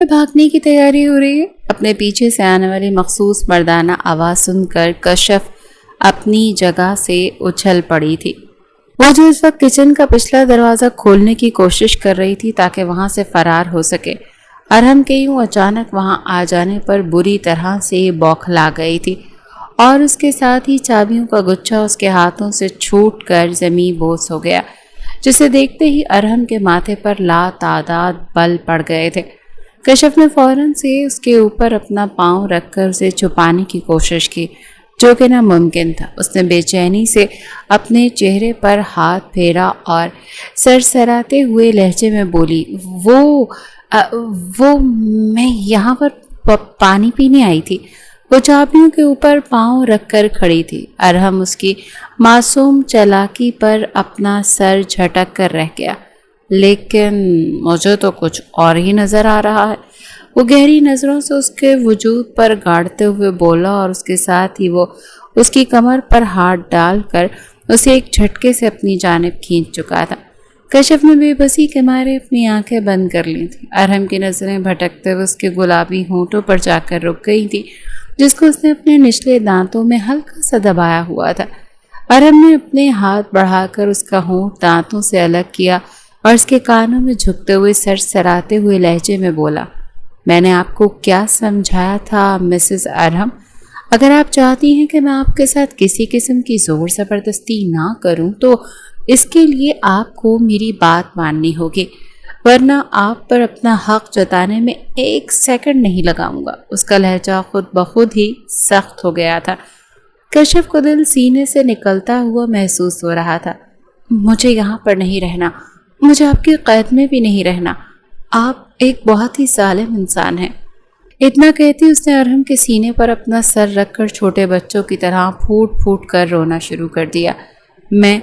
بھاگنے کی تیاری ہو رہی ہے۔ اپنے پیچھے سے آنے والی مخصوص مردانہ آواز سن کر کشف اپنی جگہ سے اچھل پڑی تھی۔ وہ جو اس وقت کچن کا پچھلا دروازہ کھولنے کی کوشش کر رہی تھی تاکہ وہاں سے فرار ہو سکے، ارحم کے یوں اچانک وہاں آ جانے پر بری طرح سے بوکھلا گئی تھی، اور اس کے ساتھ ہی چابیوں کا گچھا اس کے ہاتھوں سے چھوٹ کر زمیں بوس ہو گیا، جسے دیکھتے ہی ارحم کے ماتھے پر لا تعداد بل پڑ گئے تھے۔ کشف نے فوراً سے اس کے اوپر اپنا پاؤں رکھ کر اسے چھپانے کی کوشش کی، جو کہ ناممکن تھا۔ اس نے بے چینی سے اپنے چہرے پر ہاتھ پھیرا اور سرسراتے ہوئے لہجے میں بولی، وہ میں یہاں پر پانی پینے آئی تھی۔ وہ چابیوں کے اوپر پاؤں رکھ کر کھڑی تھی۔ ارحم اس کی معصوم چالاکی پر اپنا سر جھٹک کر رہ گیا۔ لیکن مجھے تو کچھ اور ہی نظر آ رہا ہے، وہ گہری نظروں سے اس کے وجود پر گاڑتے ہوئے بولا، اور اس کے ساتھ ہی وہ اس کی کمر پر ہاتھ ڈال کر اسے ایک جھٹکے سے اپنی جانب کھینچ چکا تھا۔ کشف نے بے بسی کے مارے اپنی آنکھیں بند کر لی تھیں۔ ارحم کی نظریں بھٹکتے ہوئے اس کے گلابی ہونٹوں پر جا کر رک گئی تھی، جس کو اس نے اپنے نچلے دانتوں میں ہلکا سا دبایا ہوا تھا۔ ارحم نے اپنے ہاتھ بڑھا کر اس کا ہونٹ دانتوں سے الگ کیا اور اس کے کانوں میں جھکتے ہوئے سرسراتے ہوئے لہجے میں بولا، میں نے آپ کو کیا سمجھایا تھا مسز ارحم؟ اگر آپ چاہتی ہیں کہ میں آپ کے ساتھ کسی قسم کی زور زبردستی نہ کروں تو اس کے لیے آپ کو میری بات ماننی ہوگی، ورنہ آپ پر اپنا حق جتانے میں ایک سیکنڈ نہیں لگاؤں گا۔ اس کا لہجہ خود بخود ہی سخت ہو گیا تھا۔ کشف کو دل سینے سے نکلتا ہوا محسوس ہو رہا تھا۔ مجھے یہاں پر نہیں رہنا، مجھے آپ کی قید میں بھی نہیں رہنا، آپ ایک بہت ہی ظالم انسان ہیں۔ اتنا کہتی اس نے ارحم کے سینے پر اپنا سر رکھ کر چھوٹے بچوں کی طرح پھوٹ پھوٹ کر رونا شروع کر دیا۔ میں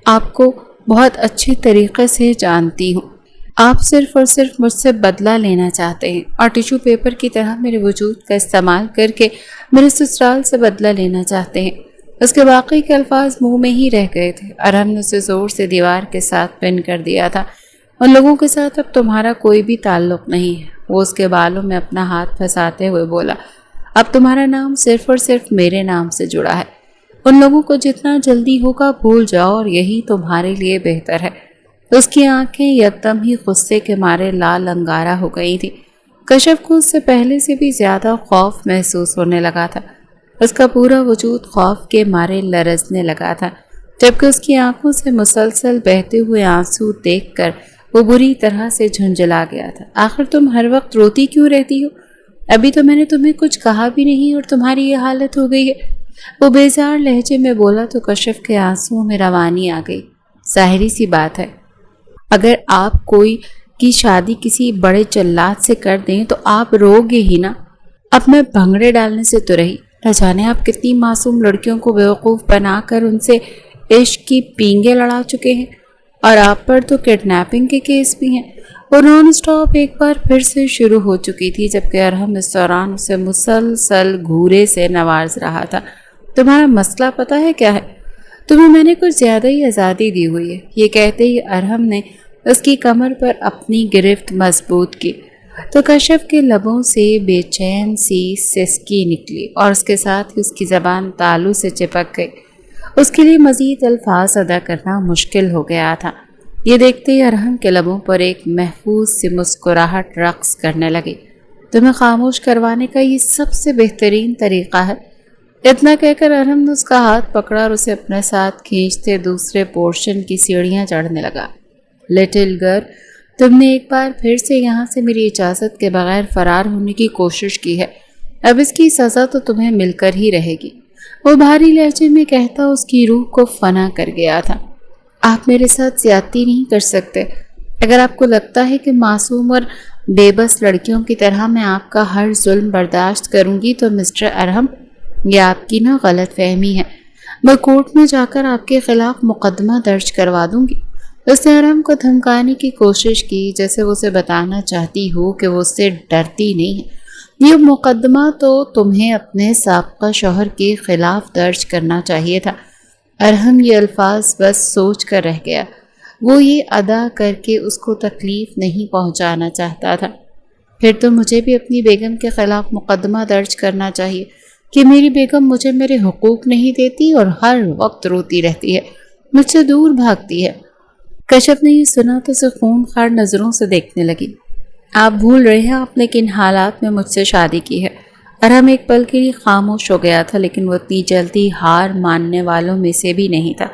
آپ کو بہت اچھے طریقے سے جانتی ہوں، آپ صرف اور صرف مجھ سے بدلہ لینا چاہتے ہیں اور ٹیشو پیپر کی طرح میرے وجود کا استعمال کر کے میرے سسرال سے بدلہ لینا چاہتے ہیں۔ اس کے باقی کے الفاظ منہ میں ہی رہ گئے تھے۔ ارحم نے اسے زور سے دیوار کے ساتھ پن کر دیا تھا۔ ان لوگوں کے ساتھ اب تمہارا کوئی بھی تعلق نہیں ہے، وہ اس کے بالوں میں اپنا ہاتھ پھنساتے ہوئے بولا، اب تمہارا نام صرف اور صرف میرے نام سے جڑا ہے۔ ان لوگوں کو جتنا جلدی ہوگا بھول جاؤ، اور یہی تمہارے لیے بہتر ہے۔ اس کی آنکھیں یکدم ہی غصے کے مارے لال انگارہ ہو گئی تھی۔ کشف کو اس سے پہلے سے بھی زیادہ خوف محسوس ہونے لگا تھا۔ اس کا پورا وجود خوف کے مارے لرزنے لگا تھا، جبکہ اس کی آنکھوں سے مسلسل بہتے ہوئے آنسو دیکھ کر وہ بری طرح سے جھنجھلا گیا تھا۔ آخر تم ہر وقت روتی کیوں رہتی ہو؟ ابھی تو میں نے تمہیں کچھ کہا بھی نہیں اور تمہاری یہ حالت ہو گئی ہے، وہ بیزار لہجے میں بولا تو کشف کے آنسوؤں میں روانی آ گئی۔ ظاہری سی بات ہے، اگر آپ کوئی کی شادی کسی بڑے جلاد سے کر دیں تو آپ رو گے ہی نا۔ اب میں بھنگڑے ڈالنے سے تو رہی، نہ جانے آپ کتنی معصوم لڑکیوں کو بیوقوف بنا کر ان سے عشق کی پینگیں لڑا چکے ہیں، اور آپ پر تو کڈنیپنگ کے کیس بھی ہیں۔ وہ نان سٹاپ ایک بار پھر سے شروع ہو چکی تھی، جبکہ ارحم اس دوران اسے مسلسل گھورے سے نواز رہا تھا۔ تمہارا مسئلہ پتہ ہے کیا ہے؟ تمہیں میں نے کچھ زیادہ ہی آزادی دی ہوئی ہے۔ یہ کہتے ہی ارحم نے اس کی کمر پر اپنی گرفت مضبوط کی تو کشف کے لبوں سے بے چین سی سسکی نکلی، اور اس کے ساتھ ہی اس کی زبان تالو سے چپک گئی۔ اس کے لیے مزید الفاظ ادا کرنا مشکل ہو گیا تھا۔ یہ دیکھتے ہی ارحم کے لبوں پر ایک محفوظ سی مسکراہٹ رقص کرنے لگی۔ تمہیں خاموش کروانے کا یہ سب سے بہترین طریقہ ہے۔ اتنا کہہ کر ارحم نے اس کا ہاتھ پکڑا اور اسے اپنے ساتھ کھینچتے دوسرے پورشن کی سیڑھیاں چڑھنے لگا۔ لٹل گرل، تم نے ایک بار پھر سے یہاں سے میری اجازت کے بغیر فرار ہونے کی کوشش کی ہے، اب اس کی سزا تو تمہیں مل کر ہی رہے گی، وہ بھاری لہجے میں کہتا اس کی روح کو فنا کر گیا تھا۔ آپ میرے ساتھ زیادتی نہیں کر سکتے۔ اگر آپ کو لگتا ہے کہ معصوم اور بے بس لڑکیوں کی طرح میں آپ کا ہر ظلم برداشت کروں گی تو مسٹر ارحم، یہ آپ کی غلط فہمی ہے۔ میں کورٹ میں جا کر آپ کے خلاف مقدمہ درج کروا دوں گی۔ اس نے ارحم کو دھمکانے کی کوشش کی، جیسے وہ اسے بتانا چاہتی ہو کہ وہ اس سے ڈرتی نہیں ہے۔ یہ مقدمہ تو تمہیں اپنے سابقہ شوہر کے خلاف درج کرنا چاہیے تھا۔ ارحم یہ الفاظ بس سوچ کر رہ گیا۔ وہ یہ ادا کر کے اس کو تکلیف نہیں پہنچانا چاہتا تھا۔ پھر تو مجھے بھی اپنی بیگم کے خلاف مقدمہ درج کرنا چاہیے کہ میری بیگم مجھے میرے حقوق نہیں دیتی اور ہر وقت روتی رہتی ہے، مجھ سے دور بھاگتی ہے۔ کشف نے یہ سنا تو اسے خون خوار نظروں سے دیکھنے لگی۔ آپ بھول رہے ہیں آپ نے کن حالات میں مجھ سے شادی کی ہے۔ ارحم ایک پل کے لیے خاموش ہو گیا تھا، لیکن وہ اتنی جلدی ہار ماننے والوں میں سے بھی نہیں تھا۔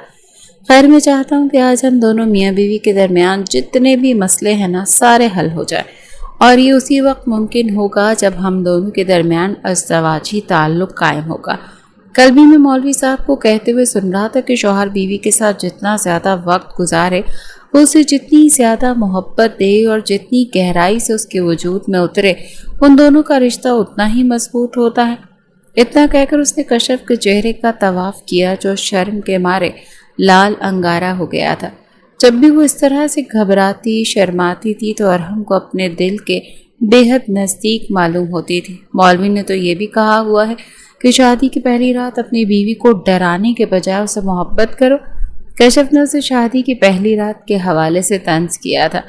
خیر، میں چاہتا ہوں کہ آج ہم دونوں میاں بیوی کے درمیان جتنے بھی مسئلے ہیں نا، سارے حل ہو جائیں، اور یہ اسی وقت ممکن ہوگا جب ہم دونوں کے درمیان ازدواجی تعلق قائم ہوگا۔ کل بھی میں مولوی صاحب کو کہتے ہوئے سن رہا تھا کہ شوہر بیوی کے ساتھ جتنا زیادہ وقت گزارے، وہ اسے جتنی زیادہ محبت دے اور جتنی گہرائی سے اس کے وجود میں اترے، ان دونوں کا رشتہ اتنا ہی مضبوط ہوتا ہے۔ اتنا کہہ کر اس نے کشف کے چہرے کا طواف کیا جو شرم کے مارے لال انگارہ ہو گیا تھا۔ جب بھی وہ اس طرح سے گھبراتی شرماتی تھی تو ارحم کو اپنے دل کے بے حد نزدیک معلوم ہوتی تھی۔ مولوی نے تو یہ بھی کہا ہوا ہے کہ شادی کی پہلی رات اپنی بیوی کو ڈرانے کے بجائے اسے محبت کرو۔ کشف نے اسے شادی کی پہلی رات کے حوالے سے طنز کیا تھا،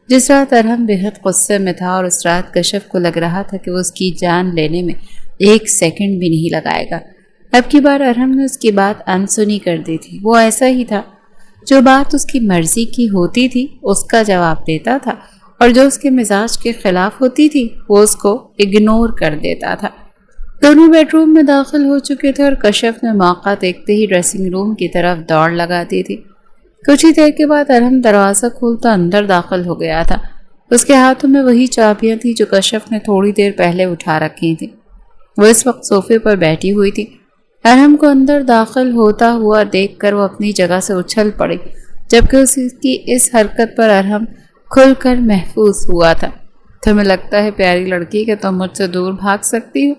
جس رات ارحم بے حد غصے میں تھا، اور اس رات کشف کو لگ رہا تھا کہ وہ اس کی جان لینے میں 1 سیکنڈ بھی نہیں لگائے گا۔ اب کی بار ارحم نے اس کی بات انسنی کر دی تھی۔ وہ ایسا ہی تھا، جو بات اس کی مرضی کی ہوتی تھی اس کا جواب دیتا تھا، اور جو اس کے مزاج کے خلاف ہوتی تھی وہ اس کو اگنور کر دیتا تھا۔ دونوں بیڈ روم میں داخل ہو چکے تھے اور کشف نے موقع دیکھتے ہی ڈریسنگ روم کی طرف دوڑ لگا دی تھی۔ کچھ ہی دیر کے بعد ارحم دروازہ کھولتا اندر داخل ہو گیا تھا۔ اس کے ہاتھوں میں وہی چابیاں تھیں جو کشف نے تھوڑی دیر پہلے اٹھا رکھی تھیں۔ وہ اس وقت صوفے پر بیٹھی ہوئی تھی۔ ارحم کو اندر داخل ہوتا ہوا دیکھ کر وہ اپنی جگہ سے اچھل پڑی، جبکہ اس کی اس حرکت پر ارحم کھل کر محفوظ ہوا تھا۔ تمہیں لگتا ہے پیاری لڑکی کہ تم مجھ سے دور بھاگ سکتی ہو؟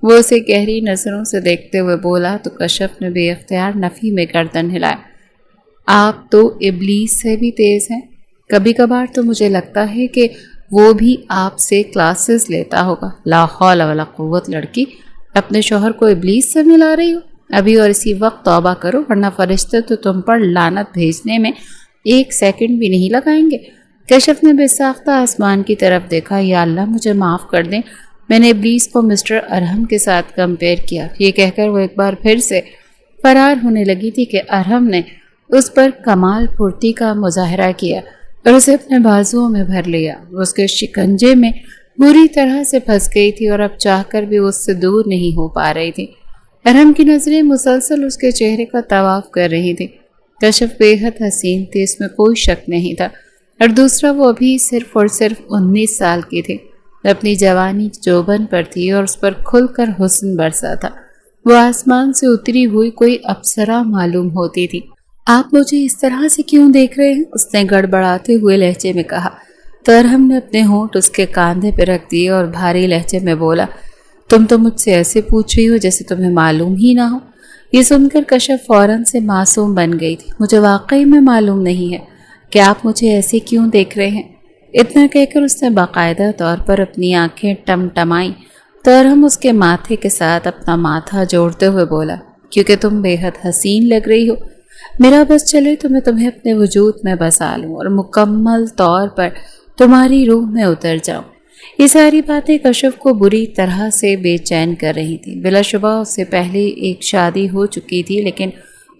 وہ اسے گہری نظروں سے دیکھتے ہوئے بولا تو کشف نے بے اختیار نفی میں گردن ہلایا۔ آپ تو ابلیس سے بھی تیز ہیں۔ کبھی کبھار تو مجھے لگتا ہے کہ وہ بھی آپ سے کلاسز لیتا ہوگا۔ لا حول ولا قوت، لڑکی اپنے شوہر کو ابلیس سے ملا رہی ہو؟ ابھی اور اسی وقت توبہ کرو، ورنہ فرشتے تو تم پر لعنت بھیجنے میں 1 سیکنڈ بھی نہیں لگائیں گے۔ کشف نے بے ساختہ آسمان کی طرف دیکھا۔ یا اللہ مجھے معاف کر دیں، میں نے ابلیس کو مسٹر ارحم کے ساتھ کمپیئر کیا۔ یہ کہہ کر وہ ایک بار پھر سے فرار ہونے لگی تھی کہ ارحم نے اس پر کمال پھرتی کا مظاہرہ کیا اور اسے اپنے بازوؤں میں بھر لیا۔ وہ اس کے شکنجے میں بری طرح سے پھنس گئی تھی اور اب چاہ کر بھی اس سے دور نہیں ہو پا رہی تھی۔ ارحم کی نظریں مسلسل اس کے چہرے کا طواف کر رہی تھی۔ کشف بے حد حسین تھی، اس میں کوئی شک نہیں تھا، اور دوسرا وہ ابھی صرف اور صرف 19 سال کی تھی، اپنی جوانی جوبن پر تھی اور اس پر کھل کر حسن برسا تھا۔ وہ آسمان سے اتری ہوئی کوئی اپسرا معلوم ہوتی تھی۔ آپ مجھے اس طرح سے کیوں دیکھ رہے ہیں؟ اس نے گڑبڑاتے ہوئے لہجے میں کہا۔ تو ارحم نے اپنے ہونٹ اس کے کاندھے پہ رکھ دیے اور بھاری لہجے میں بولا، تم تو مجھ سے ایسے پوچھ رہی ہو جیسے تمہیں معلوم ہی نہ ہو۔ یہ سن کر کشف فوراً سے معصوم بن گئی تھی۔ مجھے واقعی میں معلوم نہیں ہے کہ آپ مجھے ایسے کیوں دیکھ رہے ہیں۔ اتنا کہہ کر اس نے باقاعدہ طور پر اپنی آنکھیں ٹمٹمائیں تو ارحم اس کے ماتھے کے ساتھ اپنا ماتھا جوڑتے ہوئے بولا، کیونکہ تم بے حد حسین لگ رہی ہو، میرا بس چلے تو میں تمہیں اپنے وجود میں بسا لوں اور مکمل طور پر تمہاری روح میں اتر جاؤں۔ یہ ساری باتیں کشف کو بری طرح سے بے چین کر رہی تھیں۔ بلا شبہ اس سے پہلے ایک شادی ہو چکی تھی، لیکن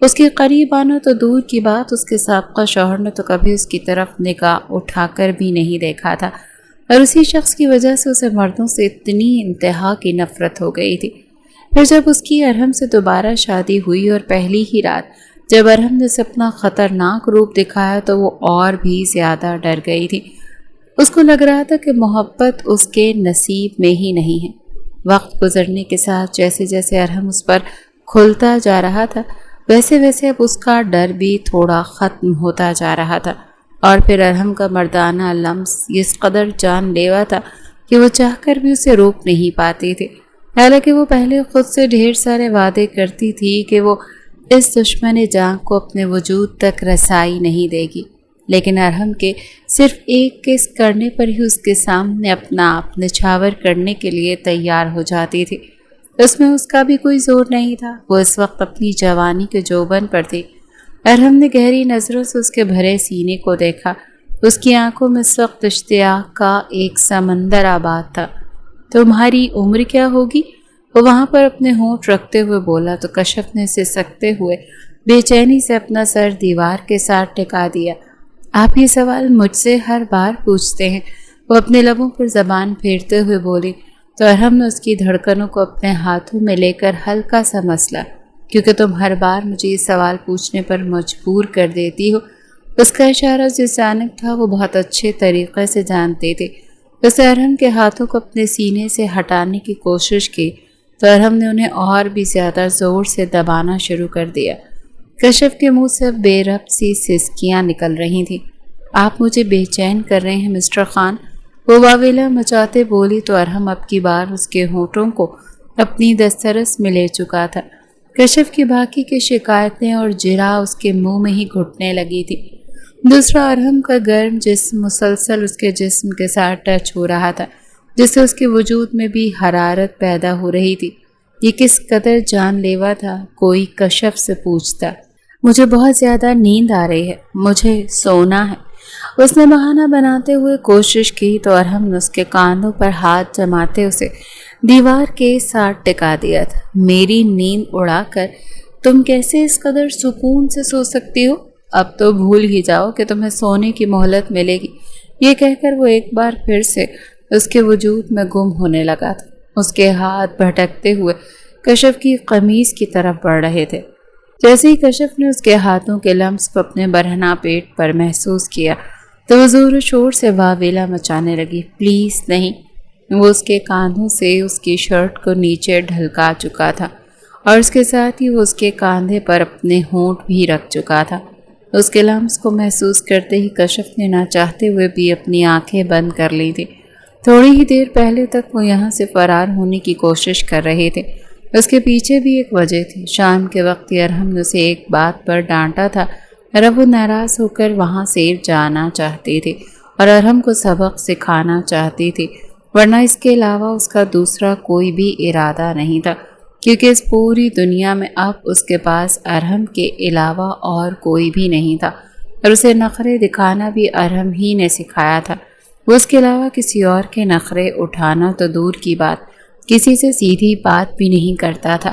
اس کے قریب آنا تو دور کی بات، اس کے سابقہ شوہر نے تو کبھی اس کی طرف نگاہ اٹھا کر بھی نہیں دیکھا تھا، اور اسی شخص کی وجہ سے اسے مردوں سے اتنی انتہا کی نفرت ہو گئی تھی۔ پھر جب اس کی ارحم سے دوبارہ شادی ہوئی اور پہلی ہی رات جب ارحم نے اسے اپنا خطرناک روپ دکھایا تو وہ اور بھی زیادہ ڈر گئی تھی۔ اس کو لگ رہا تھا کہ محبت اس کے نصیب میں ہی نہیں ہے۔ وقت گزرنے کے ساتھ جیسے جیسے ارحم اس پر کھلتا جا رہا تھا، ویسے ویسے اب اس کا ڈر بھی تھوڑا ختم ہوتا جا رہا تھا، اور پھر ارحم کا مردانہ لمس اس قدر جان لیوا تھا کہ وہ چاہ کر بھی اسے روک نہیں پاتی تھی۔ حالانکہ وہ پہلے خود سے ڈھیر سارے وعدے کرتی تھی کہ وہ اس دشمن جاں کو اپنے وجود تک رسائی نہیں دے گی، لیکن ارحم کے صرف ایک کس کرنے پر ہی اس کے سامنے اپنا آپ نچھاور کرنے کے لیے تیار ہو جاتی تھی۔ اس میں اس کا بھی کوئی زور نہیں تھا، وہ اس وقت اپنی جوانی کے جوبن پر تھی۔ ارحم نے گہری نظروں سے اس کے بھرے سینے کو دیکھا اس کی آنکھوں میں اس وقت اشتیاق کا ایک سمندر آباد تھا۔ تمہاری عمر کیا ہوگی؟ وہ وہاں پر اپنے ہونٹ رکھتے ہوئے بولا تو کشف نے سسکتے ہوئے بے چینی سے اپنا سر دیوار کے ساتھ ٹکا دیا۔ آپ یہ سوال مجھ سے ہر بار پوچھتے ہیں، وہ اپنے لبوں پر زبان پھیرتے ہوئے بولی تو ارحم نے اس کی دھڑکنوں کو اپنے ہاتھوں میں لے کر ہلکا سا مسلا، کیونکہ تم ہر بار مجھے یہ سوال پوچھنے پر مجبور کر دیتی ہو۔ اس کا اشارہ جو اچانک تھا وہ بہت اچھے طریقے سے جانتے تھے۔ اس ارحم کے ہاتھوں کو اپنے سینے سے ہٹانے کی کوشش کی تو ارحم نے انہیں اور بھی زیادہ زور سے دبانا شروع کر دیا۔ کشف کے منہ سے بے ربط سی سسکیاں نکل رہی تھیں۔ آپ مجھے بے چین کر رہے ہیں مسٹر خان، وہ واویلا مچاتے بولی تو ارحم اب کی بار اس کے ہونٹوں کو اپنی دسترس میں لے چکا تھا۔ کشف کی باقی کی شکایتیں اور جرا اس کے منہ میں ہی گھٹنے لگی تھی۔ دوسرا ارحم کا گرم جسم مسلسل اس کے جسم کے ساتھ ٹچ ہو رہا تھا، جس سے اس کے وجود میں بھی حرارت پیدا ہو رہی تھی۔ یہ کس قدر جان لیوا تھا، کوئی کشف سے پوچھتا۔ مجھے بہت زیادہ نیند آ رہی ہے، مجھے سونا ہے، اس نے بہانہ بناتے ہوئے کوشش کی تو ارحم نے اس کے کاندھوں پر ہاتھ جماتے اسے دیوار کے ساتھ ٹکا دیا تھا۔ میری نیند اڑا کر تم کیسے اس قدر سکون سے سو سکتی ہو؟ اب تو بھول ہی جاؤ کہ تمہیں سونے کی مہلت ملے گی۔ یہ کہہ کر وہ ایک بار پھر سے اس کے وجود میں گم ہونے لگا تھا۔ اس کے ہاتھ بھٹکتے ہوئے کشف کی قمیض کی طرف بڑھ رہے تھے۔ جیسے ہی کشف نے اس کے ہاتھوں کے لمس کو اپنے برہنہ پیٹ پر محسوس کیا تو وہ زور و شور سے واویلا مچانے لگی۔ پلیز نہیں۔ وہ اس کے کاندھوں سے اس کی شرٹ کو نیچے ڈھلکا چکا تھا اور اس کے ساتھ ہی وہ اس کے کاندھے پر اپنے ہونٹ بھی رکھ چکا تھا۔ اس کے لمس کو محسوس کرتے ہی کشف نے نہ چاہتے ہوئے بھی اپنی آنکھیں بند کر لی تھی۔ تھوڑی ہی دیر پہلے تک وہ یہاں سے فرار ہونے کی کوشش کر رہے تھے۔ اس کے پیچھے بھی ایک وجہ تھی۔ شام کے وقت ارحم نے اسے ایک بات پر ڈانٹا تھا اور اب وہ ناراض ہو کر وہاں سے جانا چاہتی تھی اور ارحم کو سبق سکھانا چاہتی تھی، ورنہ اس کے علاوہ اس کا دوسرا کوئی بھی ارادہ نہیں تھا، کیونکہ اس پوری دنیا میں اب اس کے پاس ارحم کے علاوہ اور کوئی بھی نہیں تھا اور اسے نخرے دکھانا بھی ارحم ہی نے سکھایا تھا۔ وہ اس کے علاوہ کسی اور کے نخرے اٹھانا تو دور کی بات، کسی سے سیدھی بات بھی نہیں کرتا تھا۔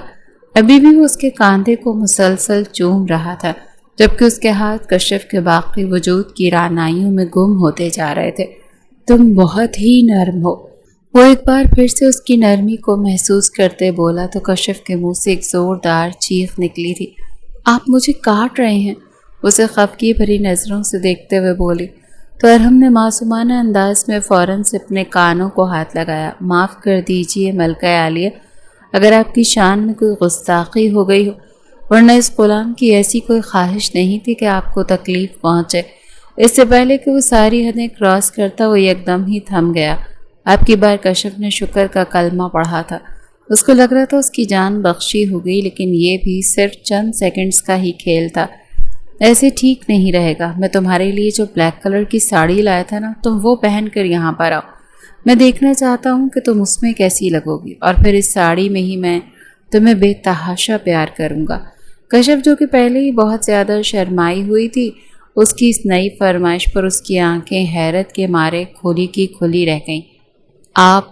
ابھی بھی وہ اس کے کاندھے کو مسلسل چوم رہا تھا، جبکہ اس کے ہاتھ کشف کے باقی وجود کی رعنائیوں میں گم ہوتے جا رہے تھے۔ تم بہت ہی نرم ہو، وہ ایک بار پھر سے اس کی نرمی کو محسوس کرتے بولا تو کشف کے منہ سے ایک زوردار چیخ نکلی تھی۔ آپ مجھے کاٹ رہے ہیں، اسے خفگی بھری نظروں سے دیکھتے ہوئے بولی تو ارحم نے معصومانہ انداز میں فوراً سے اپنے کانوں کو ہاتھ لگایا۔ معاف کر دیجئے ملکہ عالیہ، اگر آپ کی شان میں کوئی گستاخی ہو گئی ہو، ورنہ اس غلام کی ایسی کوئی خواہش نہیں تھی کہ آپ کو تکلیف پہنچے۔ اس سے پہلے کہ وہ ساری حدیں کراس کرتا وہ ایک دم ہی تھم گیا۔ آپ کی بار کشف نے شکر کا کلمہ پڑھا تھا۔ اس کو لگ رہا تھا اس کی جان بخشی ہو گئی، لیکن یہ بھی صرف چند سیکنڈز کا ہی کھیل تھا۔ ایسے ٹھیک نہیں رہے گا، میں تمہارے لیے جو بلیک کلر کی ساڑی لایا تھا نا، تم وہ پہن کر یہاں پر آؤ۔ میں دیکھنا چاہتا ہوں کہ تم اس میں کیسی لگو گی، اور پھر اس ساڑی میں ہی میں تمہیں بے تحاشا پیار کروں گا۔ کشف جو کہ پہلے ہی بہت زیادہ شرمائی ہوئی تھی، اس کی اس نئی فرمائش پر اس کی آنکھیں حیرت کے مارے کھلی کی کھلی رہ گئیں۔ آپ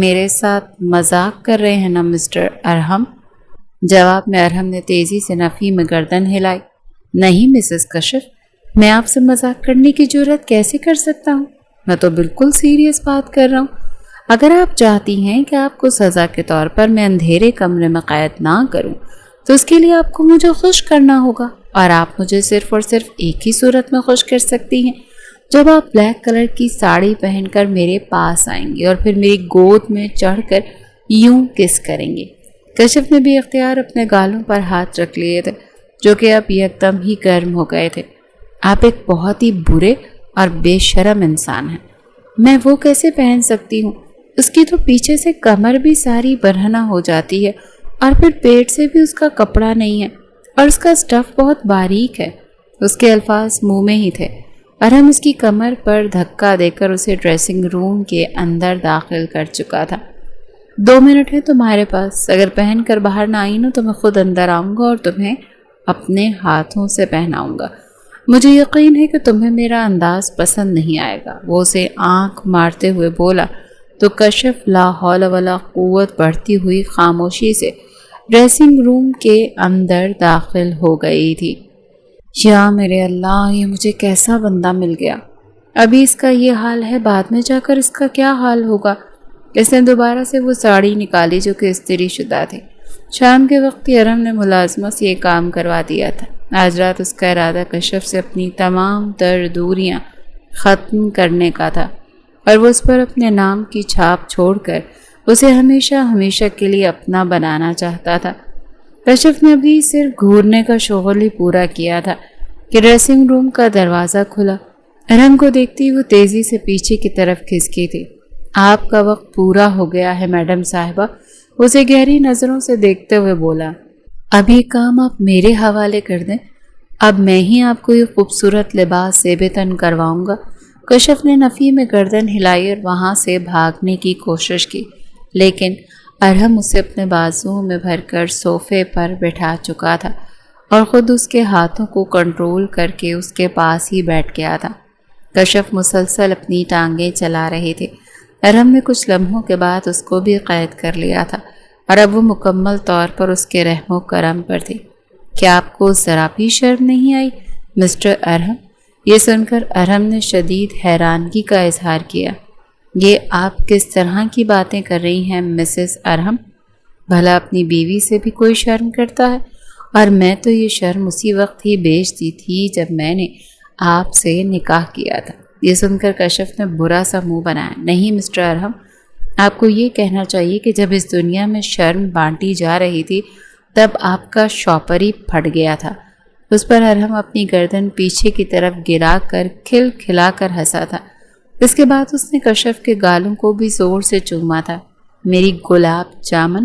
میرے ساتھ مذاق کر رہے ہیں نا مسٹر ارحم؟ جواب میں ارحم نے تیزی سے نفی میں گردن ہلائی۔ نہیں مسز کشف، میں آپ سے مذاق کرنے کی جرات کیسے کر سکتا ہوں؟ میں تو بالکل سیریس بات کر رہا ہوں۔ اگر آپ چاہتی ہیں کہ آپ کو سزا کے طور پر میں اندھیرے کمرے میں قید نہ کروں تو اس کے لیے آپ کو مجھے خوش کرنا ہوگا، اور آپ مجھے صرف اور صرف ایک ہی صورت میں خوش کر سکتی ہیں، جب آپ بلیک کلر کی ساڑی پہن کر میرے پاس آئیں گے اور پھر میری گود میں چڑھ کر یوں کس کریں گے۔ کشف نے بھی اختیار اپنے گالوں پر ہاتھ رکھ لیے تھے، جو کہ اب یک دم ہی گرم ہو گئے تھے۔ آپ ایک بہت ہی برے اور بے شرم انسان ہیں۔ میں وہ کیسے پہن سکتی ہوں؟ اس کی تو پیچھے سے کمر بھی ساری برہنہ ہو جاتی ہے، اور پھر پیٹ سے بھی اس کا کپڑا نہیں ہے، اور اس کا سٹف بہت باریک ہے۔ اس کے الفاظ منہ میں ہی تھے، اور ہم اس کی کمر پر دھکا دے کر اسے ڈریسنگ روم کے اندر داخل کر چکا تھا۔ 2 منٹ ہے تمہارے پاس، اگر پہن کر باہر نہ آئی نا تو میں خود اندر آؤں گا اور تمہیں اپنے ہاتھوں سے پہناؤں گا۔ مجھے یقین ہے کہ تمہیں میرا انداز پسند نہیں آئے گا، وہ اسے آنکھ مارتے ہوئے بولا تو کشف لا حول ولا قوت بڑھتی ہوئی خاموشی سے ڈریسنگ روم کے اندر داخل ہو گئی تھی۔ یا میرے اللہ، یہ مجھے کیسا بندہ مل گیا، ابھی اس کا یہ حال ہے، بعد میں جا کر اس کا کیا حال ہوگا۔ اس نے دوبارہ سے وہ ساڑی نکالی جو کہ استری شدہ تھی۔ شام کے وقت ارم نے ملازمت سے یہ کام کروا دیا تھا۔ آج رات اس کا ارادہ کشف سے اپنی تمام تر دوریاں ختم کرنے کا تھا اور وہ اس پر اپنے نام کی چھاپ چھوڑ کر اسے ہمیشہ ہمیشہ کے لیے اپنا بنانا چاہتا تھا۔ کشف نے ابھی صرف گھورنے کا شغل ہی پورا کیا تھا کہ ڈریسنگ روم کا دروازہ کھلا۔ ارم کو دیکھتی وہ تیزی سے پیچھے کی طرف کھسکی تھی۔ آپ کا وقت پورا ہو گیا ہے میڈم صاحبہ، اسے گہری نظروں سے دیکھتے ہوئے بولا۔ اب یہ کام آپ میرے حوالے کر دیں، اب میں ہی آپ کو یہ خوبصورت لباس زیب تن کرواؤں گا۔ کشف نے نفی میں گردن ہلائی اور وہاں سے بھاگنے کی کوشش کی، لیکن ارہم اسے اپنے بازوؤں میں بھر کر صوفے پر بٹھا چکا تھا اور خود اس کے ہاتھوں کو کنٹرول کر کے اس کے پاس ہی بیٹھ گیا تھا۔ کشف مسلسل اپنی ٹانگیں چلا رہے تھے۔ ارہم نے کچھ لمحوں کے بعد اس کو بھی قید کر لیا تھا اور اب وہ مکمل طور پر اس کے رحم و کرم پر تھی۔ کیا آپ کو ذرا بھی شرم نہیں آئی مسٹر ارہم؟ یہ سن کر ارہم نے شدید حیرانگی کا اظہار کیا۔ یہ آپ کس طرح کی باتیں کر رہی ہیں مسز ارہم؟ بھلا اپنی بیوی سے بھی کوئی شرم کرتا ہے؟ اور میں تو یہ شرم اسی وقت ہی بیچ دی تھی جب میں نے آپ سے نکاح کیا تھا۔ یہ سن کر کشف نے برا سا منہ بنایا۔ نہیں مسٹر ارہم، آپ کو یہ کہنا چاہیے کہ جب اس دنیا میں شرم بانٹی جا رہی تھی تب آپ کا شاپر ہی پھٹ گیا تھا۔ اس پر ارہم اپنی گردن پیچھے کی طرف گرا کر کھل کھلا کر ہنسا تھا۔ اس کے بعد اس نے کشف کے گالوں کو بھی زور سے چوما تھا۔ میری گلاب جامن،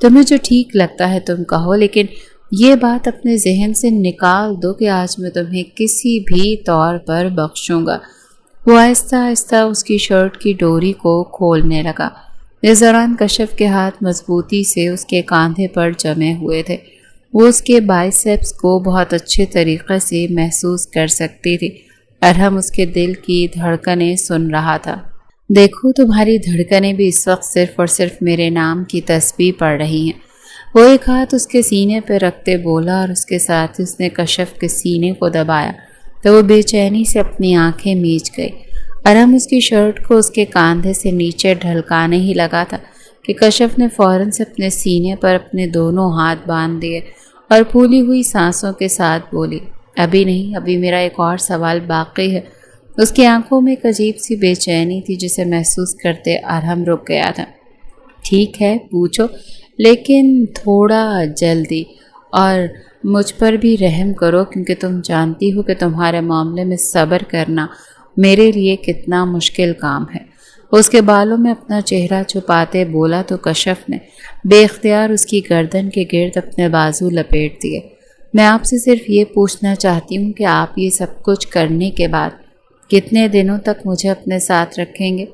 تمہیں جو ٹھیک لگتا ہے تم کہو، لیکن یہ بات اپنے ذہن سے نکال دو کہ آج میں تمہیں کسی بھی طور پر بخشوں گا۔ وہ آہستہ آہستہ اس کی شرٹ کی ڈوری کو کھولنے لگا۔ اس دوران کشف کے ہاتھ مضبوطی سے اس کے کاندھے پر جمے ہوئے تھے۔ وہ اس کے بائسیپس کو بہت اچھے طریقے سے محسوس کر سکتی تھی۔ ارہم اس کے دل کی دھڑکنیں سن رہا تھا۔ دیکھو تمہاری دھڑکنیں بھی اس وقت صرف اور صرف میرے نام کی تسبیح پڑھ رہی ہیں۔ وہ ایک ہاتھ اس کے سینے پہ رکھتے بولا اور اس کے ساتھ اس نے کشف کے سینے کو دبایا تو وہ بے چینی سے اپنی آنکھیں میچ گئی۔ ارہم اس کی شرٹ کو اس کے کاندھے سے نیچے ڈھلکانے ہی لگا تھا کہ کشف نے فوراً سے اپنے سینے پر اپنے دونوں ہاتھ باندھ دیے اور پھولی ہوئی سانسوں کے ساتھ بولی، ابھی نہیں، ابھی میرا ایک اور سوال باقی ہے۔ اس کی آنکھوں میں ایک عجیب سی بے چینی تھی جسے محسوس کرتے ارہم رک گیا تھا۔ ٹھیک ہے پوچھو، لیکن تھوڑا جلدی، اور مجھ پر بھی رحم کرو کیونکہ تم جانتی ہو کہ تمہارے معاملے میں صبر کرنا میرے لیے کتنا مشکل کام ہے۔ اس کے بالوں میں اپنا چہرہ چھپاتے بولا تو کشف نے بے اختیار اس کی گردن کے گرد اپنے بازو لپیٹ دیے۔ میں آپ سے صرف یہ پوچھنا چاہتی ہوں کہ آپ یہ سب کچھ کرنے کے بعد کتنے دنوں تک مجھے اپنے ساتھ رکھیں گے؟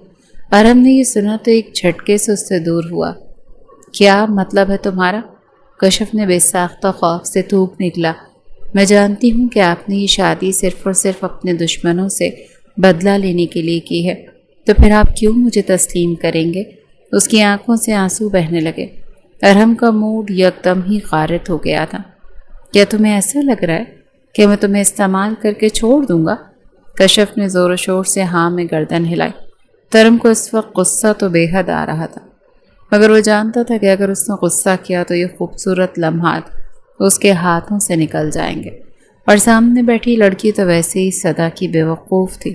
ارہم نے یہ سنا تو ایک جھٹکے سے اس سے دور ہوا۔ کیا مطلب ہے تمہارا؟ کشف نے بے ساختہ خوف سے تھوک نکلا۔ میں جانتی ہوں کہ آپ نے یہ شادی صرف اور صرف اپنے دشمنوں سے بدلہ لینے کے لیے کی ہے، تو پھر آپ کیوں مجھے تسلیم کریں گے؟ اس کی آنکھوں سے آنسو بہنے لگے۔ ارہم کا موڈ یکدم ہی غارت ہو گیا تھا۔ کیا تمہیں ایسا لگ رہا ہے کہ میں تمہیں استعمال کر کے چھوڑ دوں گا؟ کشف نے زور و شور سے ہاں میں گردن ہلائی۔ ارہم کو اس وقت غصہ تو بے حد آ رہا تھا، مگر وہ جانتا تھا کہ اگر اس نے غصہ کیا تو یہ خوبصورت لمحات اس کے ہاتھوں سے نکل جائیں گے، اور سامنے بیٹھی لڑکی تو ویسے ہی صدا کی بیوقوف تھی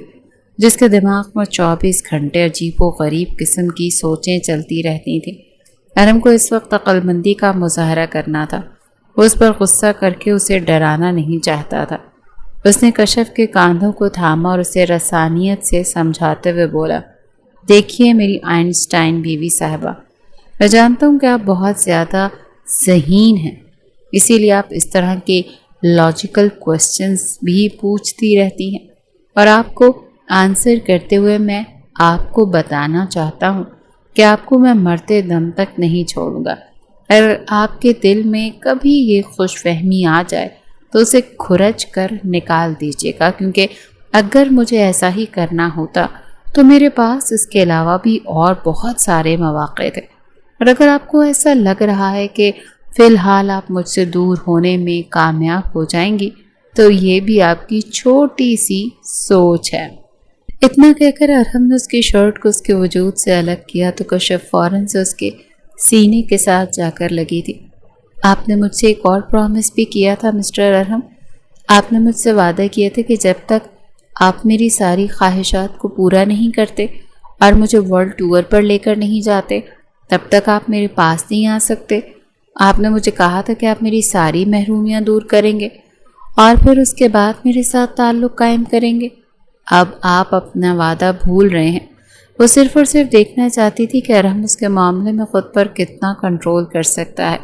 جس کے دماغ میں 24 گھنٹے عجیب و غریب قسم کی سوچیں چلتی رہتی تھیں۔ ارہم کو اس وقت عقل مندی کا مظاہرہ کرنا تھا۔ وہ اس پر غصہ کر کے اسے ڈرانا نہیں چاہتا تھا۔ اس نے کشف کے کاندھوں کو تھاما اور اسے رسانیت سے سمجھاتے ہوئے بولا، دیکھیے میری آئنسٹائن بیوی صاحبہ، میں جانتا ہوں کہ آپ بہت زیادہ ذہین ہیں، اسی لیے آپ اس طرح کے لاجیکل کوسچنز بھی پوچھتی رہتی ہیں، اور آپ کو آنسر کرتے ہوئے میں آپ کو بتانا چاہتا ہوں کہ آپ کو میں مرتے دم تک نہیں چھوڑوں گا۔ اگر آپ کے دل میں کبھی یہ خوش فہمی آ جائے تو اسے کھرچ کر نکال دیجیے گا، کیونکہ اگر مجھے ایسا ہی کرنا ہوتا تو میرے پاس اس کے علاوہ بھی اور بہت سارے مواقع تھے۔ اور اگر آپ کو ایسا لگ رہا ہے کہ فی الحال آپ مجھ سے دور ہونے میں کامیاب ہو جائیں گی تو یہ بھی آپ کی چھوٹی سی سوچ ہے۔ اتنا کہہ کر ارحم نے اس کی شرٹ کو اس کے وجود سے الگ کیا تو کشف فوراً سے اس کے سینے کے ساتھ جا کر لگی تھی۔ آپ نے مجھ سے ایک اور پرومس بھی کیا تھا مسٹر ارحم۔ آپ نے مجھ سے وعدہ کیا تھا کہ جب تک آپ میری ساری خواہشات کو پورا نہیں کرتے اور مجھے ورلڈ ٹور پر لے کر نہیں جاتے تب تک آپ میرے پاس نہیں آ سکتے۔ آپ نے مجھے کہا تھا کہ آپ میری ساری محرومیاں دور کریں گے اور پھر اس کے بعد میرے ساتھ تعلق قائم کریں گے۔ اب آپ اپنا وعدہ بھول رہے ہیں۔ وہ صرف اور صرف دیکھنا چاہتی تھی کہ ارحم اس کے معاملے میں خود پر کتنا کنٹرول کر سکتا ہے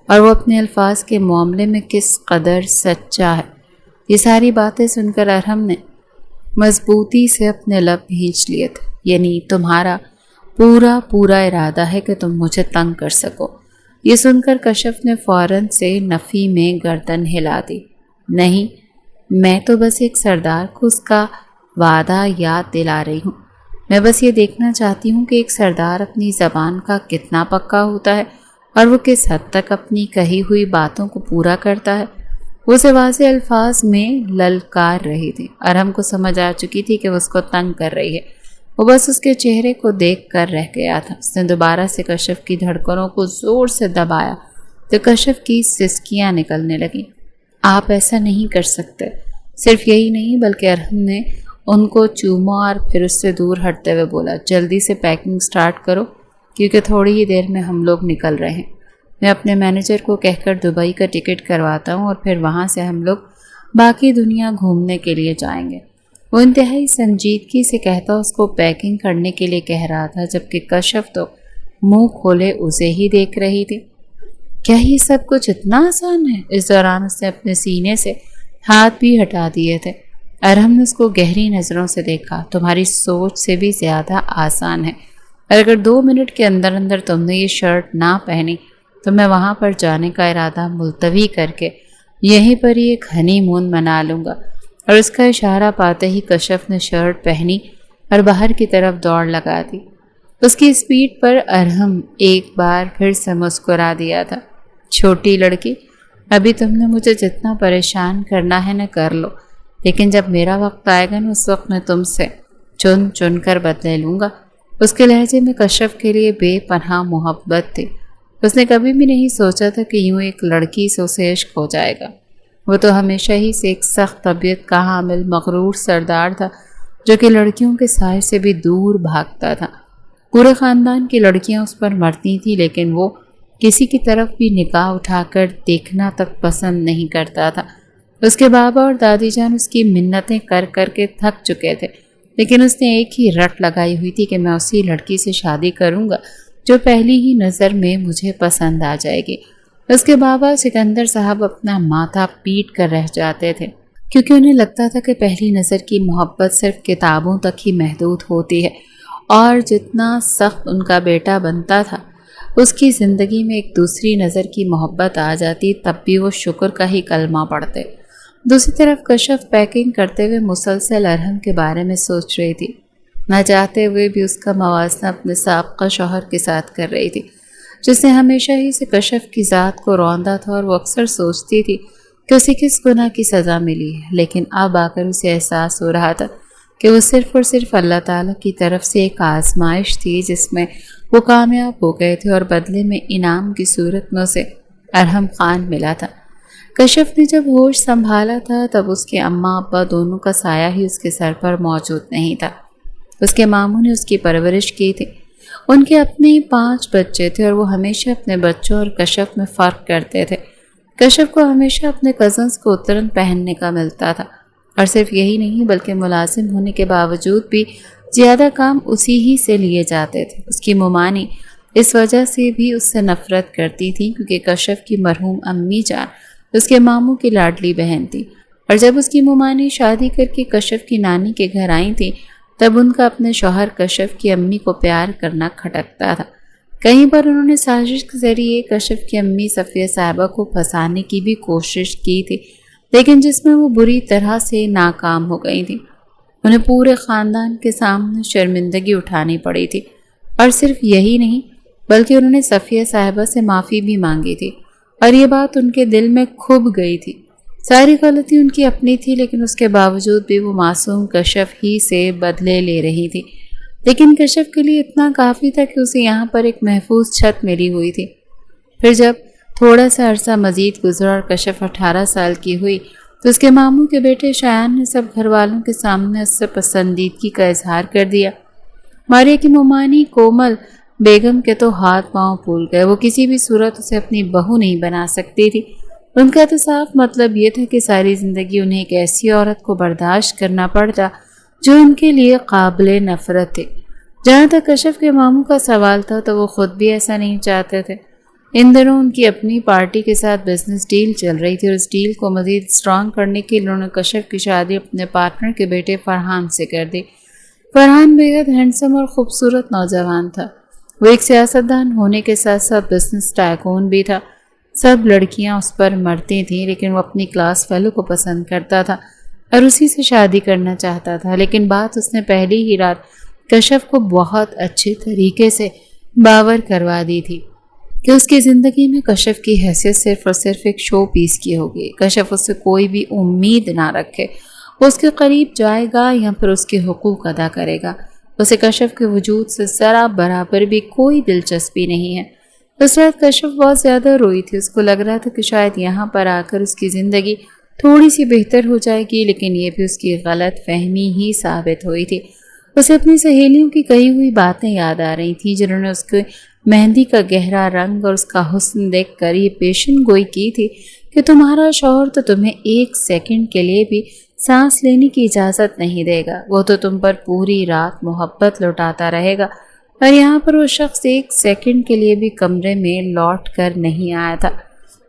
اور وہ اپنے الفاظ کے معاملے میں کس قدر سچا ہے۔ یہ ساری باتیں سن کر ارحم نے مضبوطی سے اپنے لب بھینچ لیے تھے، یعنی تمہارا پورا ارادہ ہے کہ تم مجھے تنگ کر سکو۔ یہ سن کر کشف نے فوراً سے نفی میں گردن ہلا دی۔ نہیں، میں تو بس ایک سردار کو اس کا وعدہ یاد دلا رہی ہوں۔ میں بس یہ دیکھنا چاہتی ہوں کہ ایک سردار اپنی زبان کا کتنا پکا ہوتا ہے اور وہ کس حد تک اپنی کہی ہوئی باتوں کو پورا کرتا ہے۔ وہ اسے واضح الفاظ میں للکار رہی تھی۔ ارحم کو سمجھ آ چکی تھی کہ وہ اس کو تنگ کر رہی ہے۔ وہ بس اس کے چہرے کو دیکھ کر رہ گیا تھا۔ اس نے دوبارہ سے کشف کی دھڑکنوں کو زور سے دبایا تو کشف کی سسکیاں نکلنے لگیں۔ آپ ایسا نہیں کر سکتے۔ صرف یہی نہیں بلکہ ارحم نے ان کو چوما اور پھر اس سے دور ہٹتے ہوئے بولا، جلدی سے پیکنگ سٹارٹ کرو کیونکہ تھوڑی ہی دیر میں ہم لوگ نکل رہے ہیں۔ میں اپنے مینیجر کو کہہ کر دبئی کا ٹکٹ کرواتا ہوں اور پھر وہاں سے ہم لوگ باقی دنیا گھومنے کے لیے جائیں گے۔ وہ انتہائی سنجیدگی سے کہتا اس کو پیکنگ کرنے کے لیے کہہ رہا تھا، جبکہ کشف تو منہ کھولے اسے ہی دیکھ رہی تھی۔ کیا یہ سب کچھ اتنا آسان ہے؟ اس دوران اس نے اپنے سینے سے ہاتھ بھی ہٹا دیے تھے۔ ارحم نے اس کو گہری نظروں سے دیکھا۔ تمہاری سوچ سے بھی زیادہ آسان ہے، اور اگر 2 منٹ کے اندر اندر تم نے یہ شرٹ نہ پہنی تو میں وہاں پر جانے کا ارادہ ملتوی کر کے یہیں پر ہی ایک ہنی مون منا لوں گا۔ اور اس کا اشارہ پاتے ہی کشف نے شرٹ پہنی اور باہر کی طرف دوڑ لگا دی۔ اس کی اسپیڈ پر ارحم ایک بار پھر سے مسکرا دیا تھا۔ چھوٹی لڑکی، ابھی تم نے مجھے جتنا پریشان کرنا ہے نہ کر لو، لیکن جب میرا وقت آئے گا نا اس وقت میں تم سے چن چن کر بدلے لوں گا۔ اس کے لہجے میں کشف کے لیے بے پناہ محبت تھی۔ اس نے کبھی بھی نہیں سوچا تھا کہ یوں ایک لڑکی سے اسے عشق ہو جائے گا۔ وہ تو ہمیشہ ہی سے ایک سخت طبیعت کا حامل مغرور سردار تھا جو کہ لڑکیوں کے سائے سے بھی دور بھاگتا تھا۔ پورے خاندان کی لڑکیاں اس پر مرتی تھیں لیکن وہ کسی کی طرف بھی نگاہ اٹھا کر دیکھنا تک پسند نہیں کرتا تھا۔ اس کے بابا اور دادی جان اس کی منتیں کر کر کے تھک چکے تھے، لیکن اس نے ایک ہی رٹ لگائی ہوئی تھی کہ میں اسی لڑکی سے شادی کروں گا جو پہلی ہی نظر میں مجھے پسند آ جائے گی۔ اس کے بابا سکندر صاحب اپنا ماتھا پیٹ کر رہ جاتے تھے کیونکہ انہیں لگتا تھا کہ پہلی نظر کی محبت صرف کتابوں تک ہی محدود ہوتی ہے، اور جتنا سخت ان کا بیٹا بنتا تھا اس کی زندگی میں ایک دوسری نظر کی محبت آ جاتی تب بھی وہ شکر کا ہی کلمہ پڑھتے۔ دوسری طرف کشف پیکنگ کرتے ہوئے مسلسل ارحم کے بارے میں سوچ رہی تھی۔ نہ چاہتے ہوئے بھی اس کا موازنہ اپنے سابقہ شوہر کے ساتھ کر رہی تھی، جس نے ہمیشہ ہی سے کشف کی ذات کو روندا تھا، اور وہ اکثر سوچتی تھی کہ اسے کس گناہ کی سزا ملی ہے، لیکن اب آ کر اسے احساس ہو رہا تھا کہ وہ صرف اور صرف اللہ تعالیٰ کی طرف سے ایک آزمائش تھی جس میں وہ کامیاب ہو گئے تھے، اور بدلے میں انعام کی صورت میں اسے ارحم خان ملا تھا۔ کشف نے جب ہوش سنبھالا تھا تب اس کے اماں ابا دونوں کا سایہ ہی اس کے سر پر موجود نہیں تھا۔ اس کے ماموں نے اس کی پرورش کی تھی۔ ان کے اپنے 5 بچے تھے اور وہ ہمیشہ اپنے بچوں اور کشف میں فرق کرتے تھے۔ کشف کو ہمیشہ اپنے کزنز کو اترن پہننے کا ملتا تھا، اور صرف یہی نہیں بلکہ ملازم ہونے کے باوجود بھی زیادہ کام اسی ہی سے لیے جاتے تھے۔ اس کی ممانی اس وجہ سے بھی اس سے نفرت کرتی تھی کیونکہ کشف کی مرحوم امی جان اس کے ماموں کی لاڈلی بہن تھی، اور جب اس کی ممانی شادی کر کے کشف کی نانی کے گھر آئی تھی تب ان کا اپنے شوہر کشف کی امی کو پیار کرنا کھٹکتا تھا۔ کہیں پر انہوں نے سازش کے ذریعے کشف کی امی صفیہ صاحبہ کو پھنسانے کی بھی کوشش کی تھی، لیکن جس میں وہ بری طرح سے ناکام ہو گئی تھی۔ انہیں پورے خاندان کے سامنے شرمندگی اٹھانی پڑی تھی، اور صرف یہی نہیں بلکہ انہوں نے صفیہ صاحبہ سے معافی بھی مانگی تھی، اور یہ بات ان کے دل میں کھب گئی تھی۔ ساری غلطی ان کی اپنی تھی، لیکن اس کے باوجود بھی وہ معصوم کشف ہی سے بدلے لے رہی تھی۔ لیکن کشف کے لیے اتنا کافی تھا کہ اسے یہاں پر ایک محفوظ چھت ملی ہوئی تھی۔ پھر جب تھوڑا سا عرصہ مزید گزرا اور کشف 18 سال کی ہوئی تو اس کے ماموں کے بیٹے شایان نے سب گھر والوں کے سامنے اس سے پسندیدگی کا اظہار کر دیا۔ ماریہ کی ممانی کومل بیگم کے تو ہاتھ پاؤں پھول گئے، وہ کسی بھی صورت اسے اپنی بہو نہیں بنا سکتی تھی۔ ان کا تو صاف مطلب یہ تھا کہ ساری زندگی انہیں ایک ایسی عورت کو برداشت کرنا پڑتا جو ان کے لیے قابل نفرت تھی۔ جہاں تک کشف کے ماموں کا سوال تھا تو وہ خود بھی ایسا نہیں چاہتے تھے۔ ان دنوں ان کی اپنی پارٹی کے ساتھ بزنس ڈیل چل رہی تھی، اور اس ڈیل کو مزید اسٹرانگ کرنے کے لیے انہوں نے کشف کی شادی اپنے پارٹنر کے بیٹے فرحان سے کر دی۔ فرحان بے حد ہینڈسم اور خوبصورت نوجوان تھا۔ وہ ایک سیاستدان ہونے کے ساتھ ساتھ بزنس ٹائکون بھی تھا۔ سب لڑکیاں اس پر مرتی تھیں، لیکن وہ اپنی کلاس فیلو کو پسند کرتا تھا اور اسی سے شادی کرنا چاہتا تھا۔ لیکن بات اس نے پہلی ہی رات کشف کو بہت اچھے طریقے سے باور کروا دی تھی کہ اس کی زندگی میں کشف کی حیثیت صرف اور صرف ایک شو پیس کی ہوگی۔ کشف اس سے کوئی بھی امید نہ رکھے، وہ اس کے قریب جائے گا یا پھر اس کے حقوق ادا کرے گا۔ اسے کشف کے وجود سے ذرا برابر بھی کوئی دلچسپی نہیں ہے۔ اس رات کشف بہت زیادہ روئی تھی۔ اس کو لگ رہا تھا کہ شاید یہاں پر آ کر اس کی زندگی تھوڑی سی بہتر ہو جائے گی، لیکن یہ بھی اس کی غلط فہمی ہی ثابت ہوئی تھی۔ اسے اپنی سہیلیوں کی کہی ہوئی باتیں یاد آ رہی تھیں، جنہوں نے اس کے مہندی کا گہرا رنگ اور اس کا حسن دیکھ کر یہ پیشن گوئی کی تھی کہ تمہارا شوہر تو تمہیں ایک سیکنڈ کے لیے بھی سانس لینے کی اجازت نہیں دے گا، وہ تو تم پر پوری رات محبت لوٹاتا رہے گا، اور یہاں پر وہ شخص ایک سیکنڈ کے لیے بھی کمرے میں لوٹ کر نہیں آیا تھا۔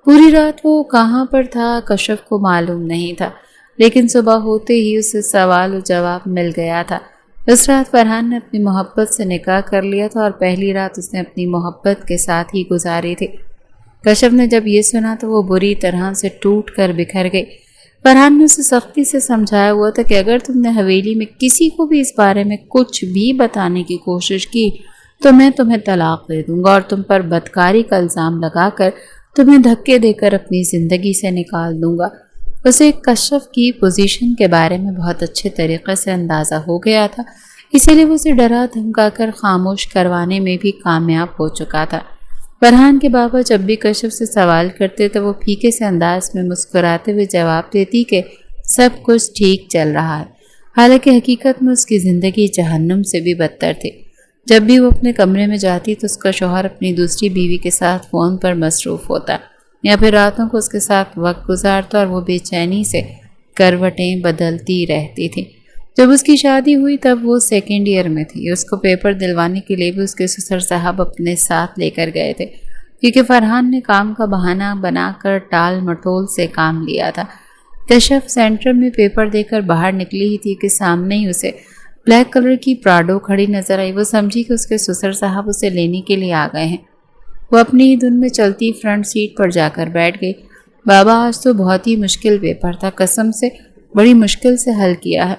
پوری رات وہ کہاں پر تھا کشف کو معلوم نہیں تھا، لیکن صبح ہوتے ہی اسے سوال و جواب مل گیا تھا۔ اس رات فرحان نے اپنی محبت سے نکاح کر لیا تھا، اور پہلی رات اس نے اپنی محبت کے ساتھ ہی گزاری تھی۔ کشف نے جب یہ سنا تو وہ بری طرح سے ٹوٹ کر بکھر گئی۔ فرحان نے اسے سختی سے سمجھایا ہوا تھا کہ اگر تم نے حویلی میں کسی کو بھی اس بارے میں کچھ بھی بتانے کی کوشش کی تو میں تمہیں طلاق دے دوں گا، اور تم پر بدکاری کا الزام لگا کر تمہیں دھکے دے کر اپنی زندگی سے نکال دوں گا۔ اسے کشف کی پوزیشن کے بارے میں بہت اچھے طریقے سے اندازہ ہو گیا تھا، اسی لیے وہ اسے ڈرا دھمکا کر خاموش کروانے میں بھی کامیاب ہو چکا تھا۔ فرحان کے بابا جب بھی کشف سے سوال کرتے تو وہ پھیکے سے انداز میں مسکراتے ہوئے جواب دیتی کہ سب کچھ ٹھیک چل رہا ہے، حالانکہ حقیقت میں اس کی زندگی جہنم سے بھی بدتر تھی۔ جب بھی وہ اپنے کمرے میں جاتی تو اس کا شوہر اپنی دوسری بیوی کے ساتھ فون پر مصروف ہوتا، یا پھر راتوں کو اس کے ساتھ وقت گزارتا، اور وہ بے چینی سے کروٹیں بدلتی رہتی تھی۔ جب اس کی شادی ہوئی تب وہ سیکنڈ ایئر میں تھی۔ اس کو پیپر دلوانے کے لیے بھی اس کے سسر صاحب اپنے ساتھ لے کر گئے تھے، کیونکہ فرحان نے کام کا بہانہ بنا کر ٹال مٹول سے کام لیا تھا۔ کشف سینٹر میں پیپر دے کر باہر نکلی ہی تھی کہ سامنے ہی اسے بلیک کلر کی پراڈو کھڑی نظر آئی۔ وہ سمجھی کہ اس کے سسر صاحب اسے لینے کے لیے آ گئے ہیں۔ وہ اپنی ہی دھن میں چلتی فرنٹ سیٹ پر جا کر بیٹھ گئی۔ بابا آج تو بہت ہی مشکل پیپر تھا، قسم سے بڑی مشکل سے حل کیا ہے۔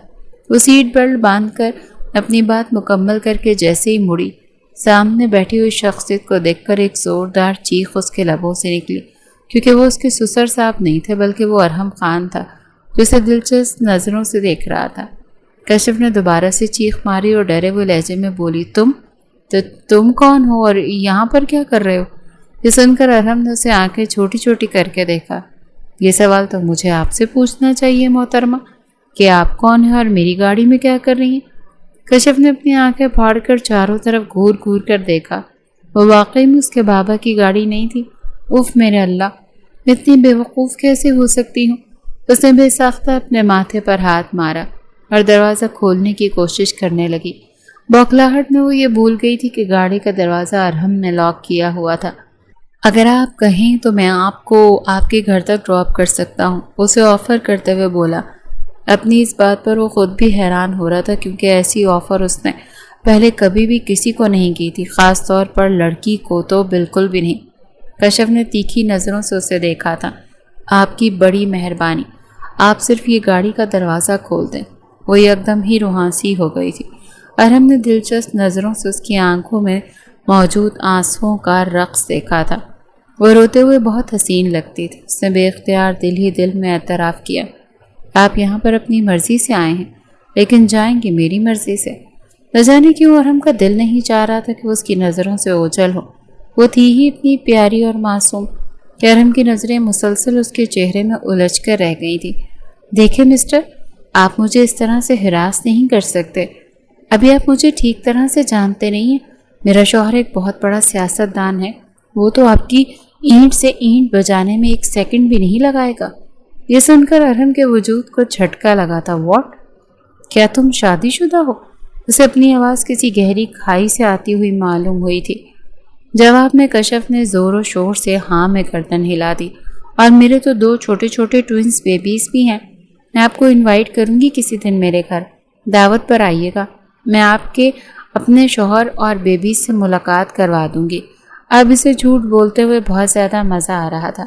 وہ سیٹ بیلٹ باندھ کر اپنی بات مکمل کر کے جیسے ہی مڑی، سامنے بیٹھی ہوئی شخصیت کو دیکھ کر ایک زوردار چیخ اس کے لبوں سے نکلی، کیونکہ وہ اس کے سسر صاحب نہیں تھے بلکہ وہ ارحم خان تھا، جو اسے دلچسپ نظروں سے دیکھ رہا تھا۔ کشف نے دوبارہ سے چیخ ماری اور ڈرے ہوئے لہجے میں بولی، تم کون ہو اور یہاں پر کیا کر رہے ہو؟ یہ سن کر ارحم نے اسے آنکھیں چھوٹی چھوٹی کر کے دیکھا۔ یہ سوال تو مجھے آپ سے پوچھنا چاہیے محترمہ، کہ آپ کون ہیں اور میری گاڑی میں کیا کر رہی ہیں؟ کشف نے اپنی آنکھیں پھاڑ کر چاروں طرف گھور گھور کر دیکھا۔ وہ واقعی میں اس کے بابا کی گاڑی نہیں تھی۔ اف میرے اللہ، میں اتنی بے وقوف کیسے ہو سکتی ہوں؟ اس نے بے ساختہ اپنے ماتھے پر ہاتھ مارا اور دروازہ کھولنے کی کوشش کرنے لگی۔ بوکھلاہٹ میں وہ یہ بھول گئی تھی کہ گاڑی کا دروازہ ارحم نے لاک کیا ہوا تھا۔ اگر آپ کہیں تو میں آپ کو آپ کے گھر تک ڈراپ کر سکتا ہوں، اسے آفر کرتے ہوئے بولا۔ اپنی اس بات پر وہ خود بھی حیران ہو رہا تھا، کیونکہ ایسی آفر اس نے پہلے کبھی بھی کسی کو نہیں کی تھی، خاص طور پر لڑکی کو تو بالکل بھی نہیں۔ کشف نے تیکھی نظروں سے اسے دیکھا تھا۔ آپ کی بڑی مہربانی۔ آپ صرف یہ گاڑی کا دروازہ کھول دیں۔ وہ یکدم ہی روحانسی ہو گئی تھی۔ ارحم نے دلچسپ نظروں سے اس کی آنکھوں میں موجود آنسوؤں کا رقص دیکھا تھا۔ وہ روتے ہوئے بہت حسین لگتی تھی۔ اس نے بے اختیار دل ہی دل میں اعتراف کیا، آپ یہاں پر اپنی مرضی سے آئے ہیں، لیکن جائیں گے میری مرضی سے۔ نہ جانے کیوں ارحم کا دل نہیں چاہ رہا تھا کہ وہ اس کی نظروں سے اوجھل ہو۔ وہ تھی ہی اتنی پیاری اور معصوم کہ ارحم کی نظریں مسلسل اس کے چہرے میں الجھ کر رہ گئی تھیں۔ دیکھیں مسٹر، آپ مجھے اس طرح سے ہراس نہیں کر سکتے۔ ابھی آپ مجھے ٹھیک طرح سے جانتے نہیں ہیں۔ میرا شوہر ایک بہت بڑا سیاست دان ہے، وہ تو آپ کی اینٹ سے اینٹ بجانے میں ایک سیکنڈ بھی نہیں لگائے گا۔ یہ سن کر ارحم کے وجود کو جھٹکا لگا تھا۔ واٹ؟ کیا تم شادی شدہ ہو؟ اسے اپنی آواز کسی گہری کھائی سے آتی ہوئی معلوم ہوئی تھی۔ جواب میں کشف نے زور و شور سے ہاں میں گردن ہلا دی۔ اور میرے تو 2 چھوٹے چھوٹے ٹوئنس بیبیز بھی ہیں۔ میں آپ کو انوائٹ کروں گی کسی دن میرے گھر، دعوت پر آئیے گا۔ میں آپ کے اپنے شوہر اور بیبیز سے ملاقات کروا دوں گی۔ اب اسے جھوٹ بولتے ہوئے بہت زیادہ مزہ آ رہا تھا،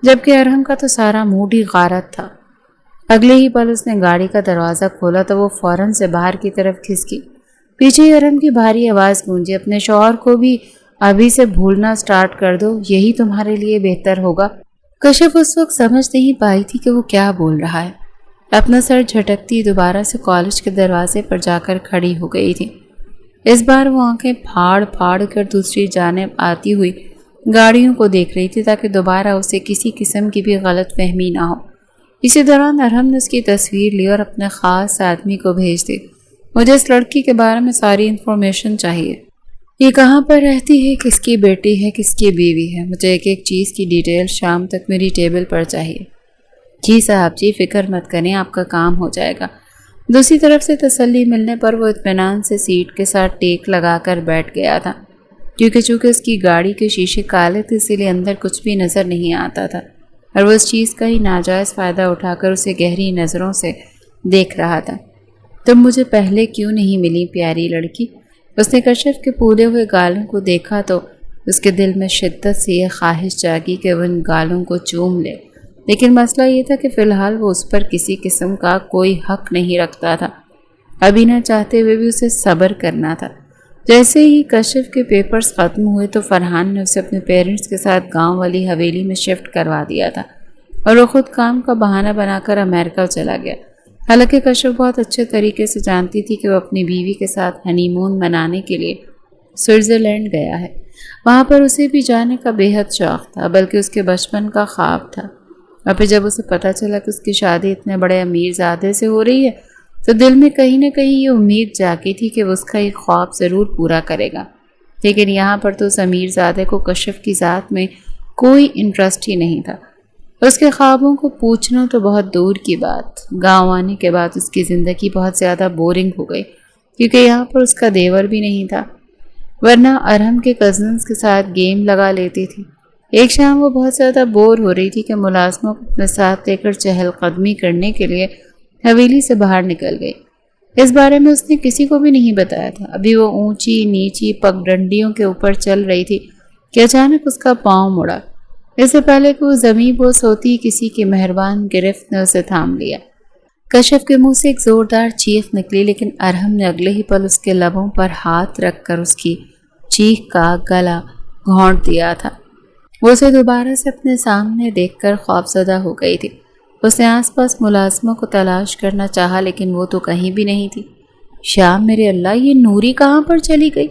جبکہ ارحم کا تو سارا موڈ ہی غارت تھا۔ اگلے ہی پل اس نے گاڑی کا دروازہ کھولا تو وہ فوراً سے باہر کی طرف کھسکی۔ پیچھے ہی ارحم کی بھاری آواز گونجی، اپنے شوہر کو بھی ابھی سے بھولنا سٹارٹ کر دو، یہی تمہارے لیے بہتر ہوگا۔ کشف اس وقت سمجھ نہیں پائی تھی کہ وہ کیا بول رہا ہے۔ اپنا سر جھٹکتی دوبارہ سے کالج کے دروازے پر جا کر کھڑی ہو گئی تھی۔ اس بار وہ آنکھیں پھاڑ پھاڑ کر دوسری جانب آتی ہوئی گاڑیوں کو دیکھ رہی تھی تاکہ دوبارہ اسے کسی قسم کی بھی غلط فہمی نہ ہو۔ اسی دوران ارحم نے اس کی تصویر لی اور اپنے خاص آدمی کو بھیج دی۔ مجھے اس لڑکی کے بارے میں ساری انفارمیشن چاہیے۔ یہ کہاں پر رہتی ہے، کس کی بیٹی ہے، کس کی بیوی ہے، مجھے ایک ایک چیز کی ڈیٹیل شام تک میری ٹیبل پر چاہیے۔ جی صاحب جی، فکر مت کریں، آپ کا کام ہو جائے گا۔ دوسری طرف سے تسلی ملنے پر وہ اطمینان سے سیٹ کے ساتھ ٹیک لگا کر بیٹھ گیا تھا، چونکہ اس کی گاڑی کے شیشے کالے تھے، اسی لیے اندر کچھ بھی نظر نہیں آتا تھا، اور وہ اس چیز کا ہی ناجائز فائدہ اٹھا کر اسے گہری نظروں سے دیکھ رہا تھا۔ تم مجھے پہلے کیوں نہیں ملی پیاری لڑکی؟ اس نے کشف کے پھولے ہوئے گالوں کو دیکھا تو اس کے دل میں شدت سے یہ خواہش جاگی کہ وہ ان گالوں کو چوم لے، لیکن مسئلہ یہ تھا کہ فی الحال وہ اس پر کسی قسم کا کوئی حق نہیں رکھتا تھا۔ ابھی نہ چاہتے ہوئے بھی اسے صبر کرنا تھا۔ جیسے ہی کشف کے پیپرز ختم ہوئے تو فرحان نے اسے اپنے پیرنٹس کے ساتھ گاؤں والی حویلی میں شفٹ کروا دیا تھا، اور وہ خود کام کا بہانہ بنا کر امریکہ چلا گیا۔ حالانکہ کشف بہت اچھے طریقے سے جانتی تھی کہ وہ اپنی بیوی کے ساتھ ہنی مون منانے کے لیے سوئٹزرلینڈ گیا ہے۔ وہاں پر اسے بھی جانے کا بے حد شوق تھا، بلکہ اس کے بچپن کا خواب تھا۔ اور پھر جب اسے پتہ چلا کہ اس کی شادی اتنے بڑے امیر زادے سے ہو رہی ہے تو دل میں کہیں نہ کہیں یہ امید جاگی تھی کہ وہ اس کا ایک خواب ضرور پورا کرے گا۔ لیکن یہاں پر تو اس امیر زادے کو کشف کی ذات میں کوئی انٹرسٹ ہی نہیں تھا۔ اس کے خوابوں کو پوچھنا تو بہت دور کی بات، گاؤں آنے کے بعد اس کی زندگی بہت زیادہ بورنگ ہو گئی، کیونکہ یہاں پر اس کا دیور بھی نہیں تھا، ورنہ ارحم کے کزنز کے ساتھ گیم لگا لیتی تھی۔ ایک شام وہ بہت زیادہ بور ہو رہی تھی کہ ملازموں کو اپنے ساتھ لے کر چہل قدمی کرنے کے لیے حویلی سے باہر نکل گئی۔ اس بارے میں اس نے کسی کو بھی نہیں بتایا تھا۔ ابھی وہ اونچی نیچی پگڈنڈیوں کے اوپر چل رہی تھی کہ اچانک اس کا پاؤں مڑا۔ اس سے پہلے کہ وہ زمین بوس ہوتی کسی کی مہربان گرفت نے اسے تھام لیا۔ کشف کے منہ سے ایک زوردار چیخ نکلی، لیکن ارحم نے اگلے ہی پل اس کے لبوں پر ہاتھ رکھ کر اس کی چیخ کا گلا گھونٹ دیا تھا۔ وہ اسے دوبارہ سے اپنے سامنے دیکھ کر خوفزدہ ہو گئی تھی۔ اس نے آس پاس ملازموں کو تلاش کرنا چاہا، لیکن وہ تو کہیں بھی نہیں تھی۔ شام میرے اللہ، یہ نوری کہاں پر چلی گئی؟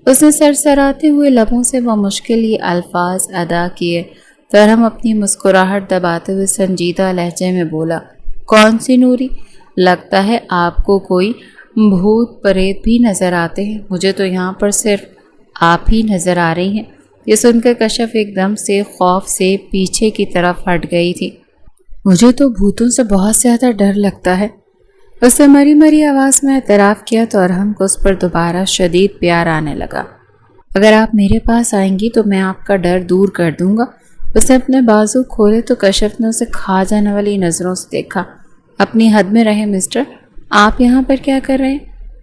اس نے سرسراتے ہوئے لبوں سے وہ مشکل یہ الفاظ ادا کیے تو ارحم اپنی مسکراہٹ دباتے ہوئے سنجیدہ لہجے میں بولا، کون سی نوری؟ لگتا ہے آپ کو کوئی بھوت پریت بھی نظر آتے ہیں، مجھے تو یہاں پر صرف آپ ہی نظر آ رہی ہیں۔ یہ سن کر کشف ایک دم سے خوف سے پیچھے کی طرف ہٹ گئی تھی۔ مجھے تو بھوتوں سے بہت زیادہ ڈر لگتا ہے، اس نے مری مری آواز میں اعتراف کیا تو ارحم کو اس پر دوبارہ شدید پیار آنے لگا۔ اگر آپ میرے پاس آئیں گی تو میں آپ کا ڈر دور کر دوں گا۔ اس نے اپنے بازو کھولے تو کشف نے اسے کھا جانے والی نظروں سے دیکھا۔ اپنی حد میں رہے مسٹر، آپ یہاں پر کیا کر رہے ہیں؟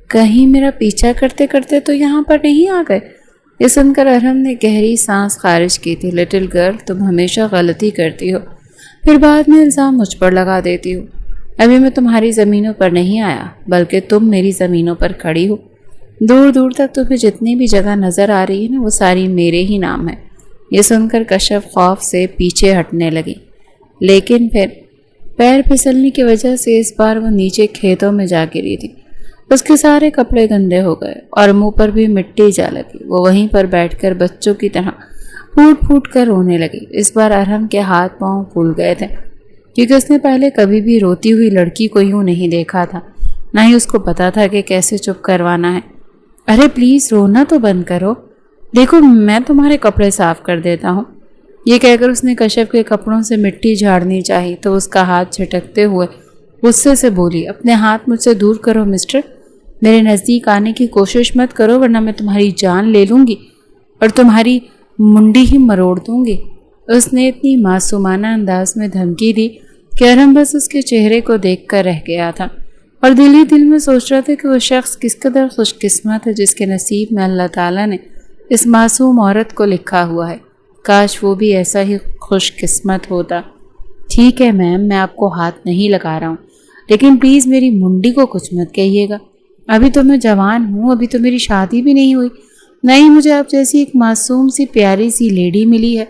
کہیں میرا پیچھا کرتے کرتے تو یہاں پر نہیں آ گئے؟ یہ سن کر ارحم نے گہری سانس خارج کی تھی۔ لٹل گرل، تم ہمیشہ غلطی کرتی ہو۔ پھر بعد میں الزام مجھ پر لگا دیتی ہو۔ ابھی میں تمہاری زمینوں پر نہیں آیا بلکہ تم میری زمینوں پر کھڑی ہو۔ دور دور تک تمہیں جتنی بھی جگہ نظر آ رہی ہے نا وہ ساری میرے ہی نام ہے۔ یہ سن کر کشف خوف سے پیچھے ہٹنے لگی، لیکن پھر پیر پھسلنے کی وجہ سے اس بار وہ نیچے کھیتوں میں جا گری تھی۔ اس کے سارے کپڑے گندے ہو گئے اور منہ پر بھی مٹی جا لگی۔ وہ وہیں پر بیٹھ کر بچوں کی طرح پھوٹ پھوٹ کر رونے لگی۔ اس بار ارحم کے ہاتھ پاؤں پھول گئے تھے، کیونکہ اس نے پہلے کبھی بھی روتی ہوئی لڑکی کو یوں نہیں دیکھا تھا، نہ ہی اس کو پتا تھا کہ کیسے چپ کروانا ہے۔ ارے پلیز رونا تو بند کرو، دیکھو میں تمہارے کپڑے صاف کر دیتا ہوں۔ یہ کہہ کر اس نے کشف کے کپڑوں سے مٹی جھاڑنی چاہی تو اس کا ہاتھ جھٹکتے ہوئے غصے سے بولی، اپنے ہاتھ مجھ سے دور کرو مسٹر، میرے نزدیک آنے کی کوشش مت کرو ورنہ میں تمہاری جان لے لوں گی اور تمہاری منڈی ہی مروڑ دوں گی۔ اس نے اتنی معصومانہ انداز میں دھمکی دی کہ ارحم بس اس کے چہرے کو دیکھ کر رہ گیا تھا اور دل ہی دل میں سوچ رہا تھا کہ وہ شخص کس قدر خوش قسمت ہے جس کے نصیب میں اللہ تعالیٰ نے اس معصوم عورت کو لکھا ہوا ہے۔ کاش وہ بھی ایسا ہی خوش قسمت ہوتا۔ ٹھیک ہے میم، میں آپ کو ہاتھ نہیں لگا رہا ہوں، لیکن پلیز میری منڈی کو کچھ مت کہیے گا۔ ابھی تو میں جوان ہوں، ابھی تو میری شادی بھی نہیں ہوئی، نہ ہی مجھے آپ جیسی ایک معصوم سی پیاری سی لیڈی ملی ہے۔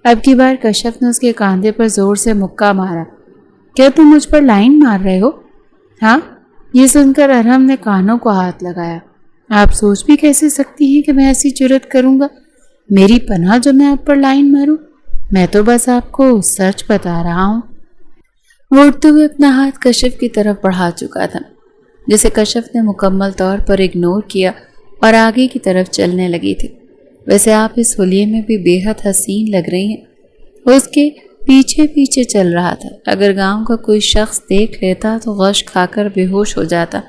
اب کی بار کشف نے اس کے کاندھے پر زور سے مکہ مارا۔ کیا تم مجھ پر لائن مار رہے ہو؟ ہاں؟ یہ سن کر ارحم نے کانوں کو ہاتھ لگایا۔ آپ سوچ بھی کیسے سکتی ہیں کہ میں ایسی جرات کروں گا؟ میری پناہ جو میں آپ پر لائن ماروں؟ میں تو بس آپ کو سچ بتا رہا ہوں۔ وہ اٹھتے ہوئے اپنا ہاتھ کشف کی طرف بڑھا چکا تھا، جسے کشف نے مکمل طور پر اگنور کیا اور آگے کی طرف چلنے لگی تھی۔ ویسے آپ اس حلیے میں بھی بے حد حسین لگ رہی ہیں۔ وہ اس کے پیچھے پیچھے چل رہا تھا۔ اگر گاؤں کا کوئی شخص دیکھ لیتا تو غش کھا کر بے ہوش ہو جاتا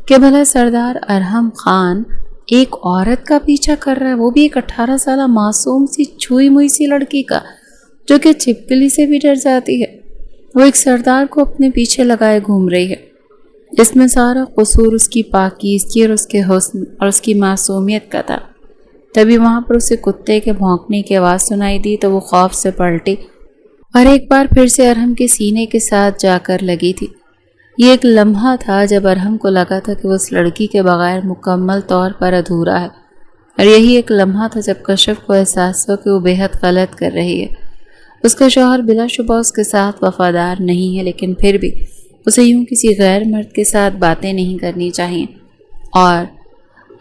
کہ بھلا سردار ارحم خان ایک عورت کا پیچھا کر رہا ہے، وہ بھی ایک 18 سالہ معصوم سی چھوئی موئی سی لڑکی کا جو کہ چھپکلی سے بھی ڈر جاتی ہے۔ وہ ایک سردار کو اپنے پیچھے لگائے گھوم رہی ہے۔ اس میں سارا قصور اس کی پاکیزگی اور اس کے حسن اور اس کی معصومیت کا تھا۔ تبھی وہاں پر اسے کتے کے بھونکنے کی آواز سنائی دی تو وہ خوف سے پلٹی اور ایک بار پھر سے ارحم کے سینے کے ساتھ جا کر لگی تھی۔ یہ ایک لمحہ تھا جب ارحم کو لگا تھا کہ وہ اس لڑکی کے بغیر مکمل طور پر ادھورا ہے، اور یہی ایک لمحہ تھا جب کشف کو احساس ہوا کہ وہ بے حد غلط کر رہی ہے۔ اس کا شوہر بلا شبہ اس کے ساتھ وفادار نہیں ہے، لیکن پھر بھی اسے یوں کسی غیر مرد کے ساتھ باتیں نہیں کرنی چاہیے، اور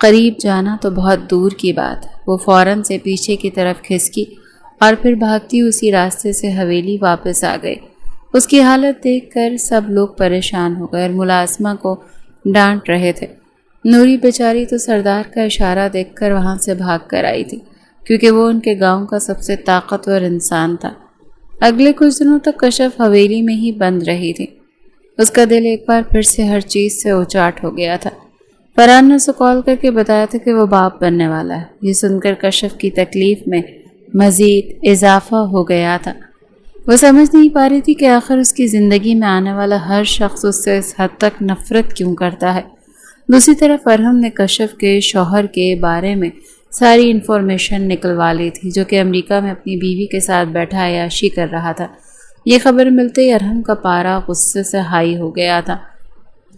قریب جانا تو بہت دور کی بات ہے۔ وہ فوراً سے پیچھے کی طرف کھسکی اور پھر بھاگتی اسی راستے سے حویلی واپس آ گئی۔ اس کی حالت دیکھ کر سب لوگ پریشان ہو گئے اور ملازمہ کو ڈانٹ رہے تھے۔ نوری بیچاری تو سردار کا اشارہ دیکھ کر وہاں سے بھاگ کر آئی تھی، کیونکہ وہ ان کے گاؤں کا سب سے طاقتور انسان تھا۔ اگلے کچھ دنوں تک کشف حویلی میں ہی بند رہی تھی۔ اس کا دل ایک بار پھر سے ہر چیز سے اچاٹ ہو گیا تھا۔ فرحان نے اسے کال کر کے بتایا تھا کہ وہ باپ بننے والا ہے۔ یہ سن کر کشف کی تکلیف میں مزید اضافہ ہو گیا تھا۔ وہ سمجھ نہیں پا رہی تھی کہ آخر اس کی زندگی میں آنے والا ہر شخص اس سے اس حد تک نفرت کیوں کرتا ہے۔ دوسری طرف ارحم نے کشف کے شوہر کے بارے میں ساری انفارمیشن نکلوا لی تھی، جو کہ امریکہ میں اپنی بیوی کے ساتھ بیٹھا عیاشی کر رہا تھا۔ یہ خبر ملتے ہی ارحم کا پارا غصے سے ہائی ہو گیا تھا۔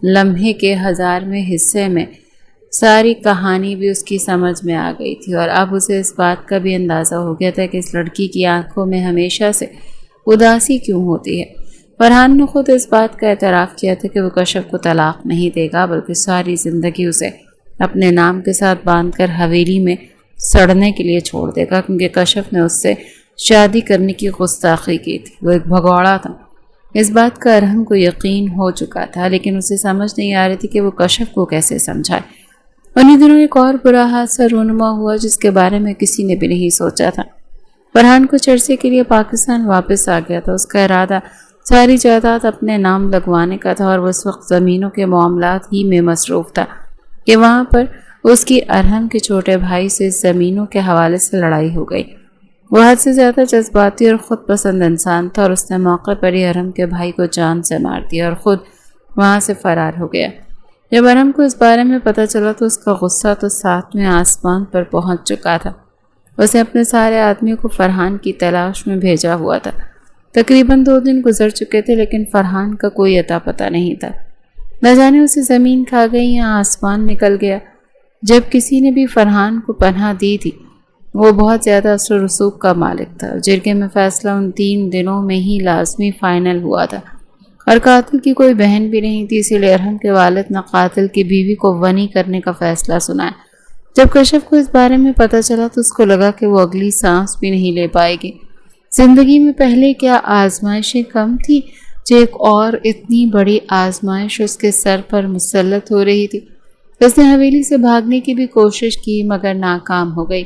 لمحے کے 1000ویں حصے میں ساری کہانی بھی اس کی سمجھ میں آ گئی تھی، اور اب اسے اس بات کا بھی اندازہ ہو گیا تھا کہ اس لڑکی کی آنکھوں میں ہمیشہ سے اداسی کیوں ہوتی ہے۔ فرحان نے خود اس بات کا اعتراف کیا تھا کہ وہ کشف کو طلاق نہیں دے گا، بلکہ ساری زندگی اسے اپنے نام کے ساتھ باندھ کر حویلی میں سڑنے کے لیے چھوڑ دے گا، کیونکہ کشف نے اس سے شادی کرنے کی گستاخی کی تھی۔ وہ ایک بھگوڑا تھا۔ اس بات کا ارحم کو یقین ہو چکا تھا، لیکن اسے سمجھ نہیں آ رہی تھی کہ وہ کشف کو کیسے سمجھائے۔ انہی دنوں ایک اور برا حادثہ رونما ہوا جس کے بارے میں کسی نے بھی نہیں سوچا تھا۔ فرحان کچھ عرصے کے لیے پاکستان واپس آ گیا تھا۔ اس کا ارادہ ساری جائیداد اپنے نام لگوانے کا تھا، اور وہ اس وقت زمینوں کے معاملات ہی میں مصروف تھا کہ وہاں پر اس کی ارحم کے چھوٹے بھائی سے زمینوں کے حوالے سے لڑائی ہو گئی۔ وہ حد سے زیادہ جذباتی اور خود پسند انسان تھا، اور اس نے موقع پر ہی ارحم کے بھائی کو جان سے مار دیا اور خود وہاں سے فرار ہو گیا۔ جب ارحم کو اس بارے میں پتہ چلا تو اس کا غصہ تو 7ویں آسمان پر پہنچ چکا تھا۔ اسے اپنے سارے آدمیوں کو فرحان کی تلاش میں بھیجا ہوا تھا تقریباً 2 دن گزر چکے تھے لیکن فرحان کا کوئی اتا پتہ نہیں تھا۔ نہ جانے اسے زمین کھا گئی یا آسمان نکل گیا۔ جب کسی نے بھی فرحان کو پناہ دی تھی وہ بہت زیادہ اثر و رسوخ کا مالک تھا۔ جرگے میں فیصلہ ان 3 دنوں میں ہی لازمی فائنل ہوا تھا، اور قاتل کی کوئی بہن بھی نہیں تھی، اسی لیے ارحم کے والد نے قاتل کی بیوی کو ونی کرنے کا فیصلہ سنایا۔ جب کشف کو اس بارے میں پتہ چلا تو اس کو لگا کہ وہ اگلی سانس بھی نہیں لے پائے گی۔ زندگی میں پہلے کیا آزمائشیں کم تھی جو ایک اور اتنی بڑی آزمائش اس کے سر پر مسلط ہو رہی تھی۔ اس نے حویلی سے بھاگنے کی بھی کوشش کی مگر ناکام ہو گئی۔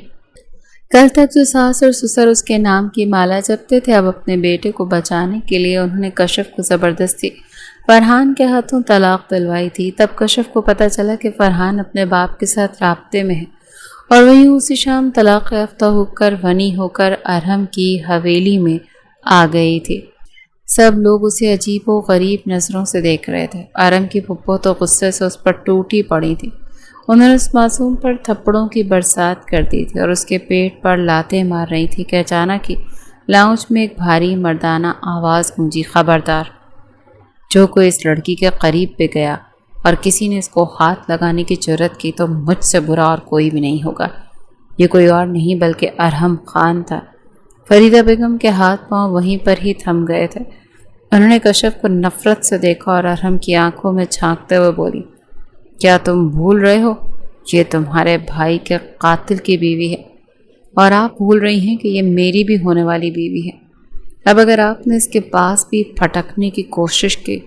کل تک جو ساس اور سسر اس کے نام کی مالا جپتے تھے، اب اپنے بیٹے کو بچانے کے لیے انہوں نے کشف کو زبردستی فرحان کے ہاتھوں طلاق دلوائی تھی۔ تب کشف کو پتہ چلا کہ فرحان اپنے باپ کے ساتھ رابطے میں ہے، اور وہیں اسی شام طلاق یافتہ ہو کر ونی ہو کر ارحم کی حویلی میں آ گئی تھی۔ سب لوگ اسے عجیب و غریب نظروں سے دیکھ رہے تھے۔ ارحم کی پھپھو تو غصے سے اس پر ٹوٹی پڑی تھی۔ انہوں نے اس معصوم پر تھپڑوں کی برسات کر دی تھی اور اس کے پیٹ پر لاتیں مار رہی تھی کہ اچانک ہی لاؤنج میں ایک بھاری مردانہ آواز گونجی، خبردار! جو کوئی اس لڑکی کے قریب پہ گیا اور کسی نے اس کو ہاتھ لگانے کی جرت کی تو مجھ سے برا اور کوئی بھی نہیں ہوگا۔ یہ کوئی اور نہیں بلکہ ارحم خان تھا۔ فریدہ بیگم کے ہاتھ پاؤں وہیں پر ہی تھم گئے تھے۔ انہوں نے کشف کو نفرت سے دیکھا اور ارحم کی آنکھوں میں جھانکتے ہوئے بولی، کیا تم بھول رہے ہو؟ یہ تمہارے بھائی کے قاتل کی بیوی ہے، اور آپ بھول رہی ہیں کہ یہ میری بھی ہونے والی بیوی ہے۔ اب اگر آپ نے اس کے پاس بھی پھٹکنے کی کوشش کی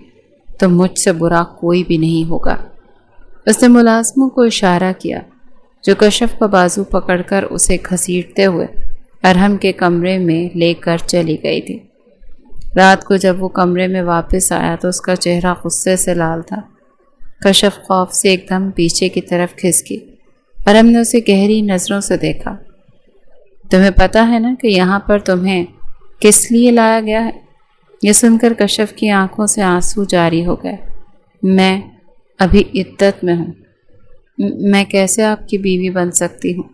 تو مجھ سے برا کوئی بھی نہیں ہوگا۔ اس نے ملازموں کو اشارہ کیا جو کشف کا بازو پکڑ کر اسے گھسیٹتے ہوئے ارحم کے کمرے میں لے کر چلی گئی تھی۔ رات کو جب وہ کمرے میں واپس آیا تو اس کا چہرہ غصے سے لال تھا۔ کشف خوف سے ایک دم پیچھے کی طرف کھسکی۔ ارحم نے اسے گہری نظروں سے دیکھا۔ تمہیں پتہ ہے نا کہ یہاں پر تمہیں کس لیے لایا گیا ہے؟ یہ سن کر کشف کی آنکھوں سے آنسو جاری ہو گئے۔ میں ابھی عدت میں ہوں، میں کیسے آپ کی بیوی بن سکتی ہوں؟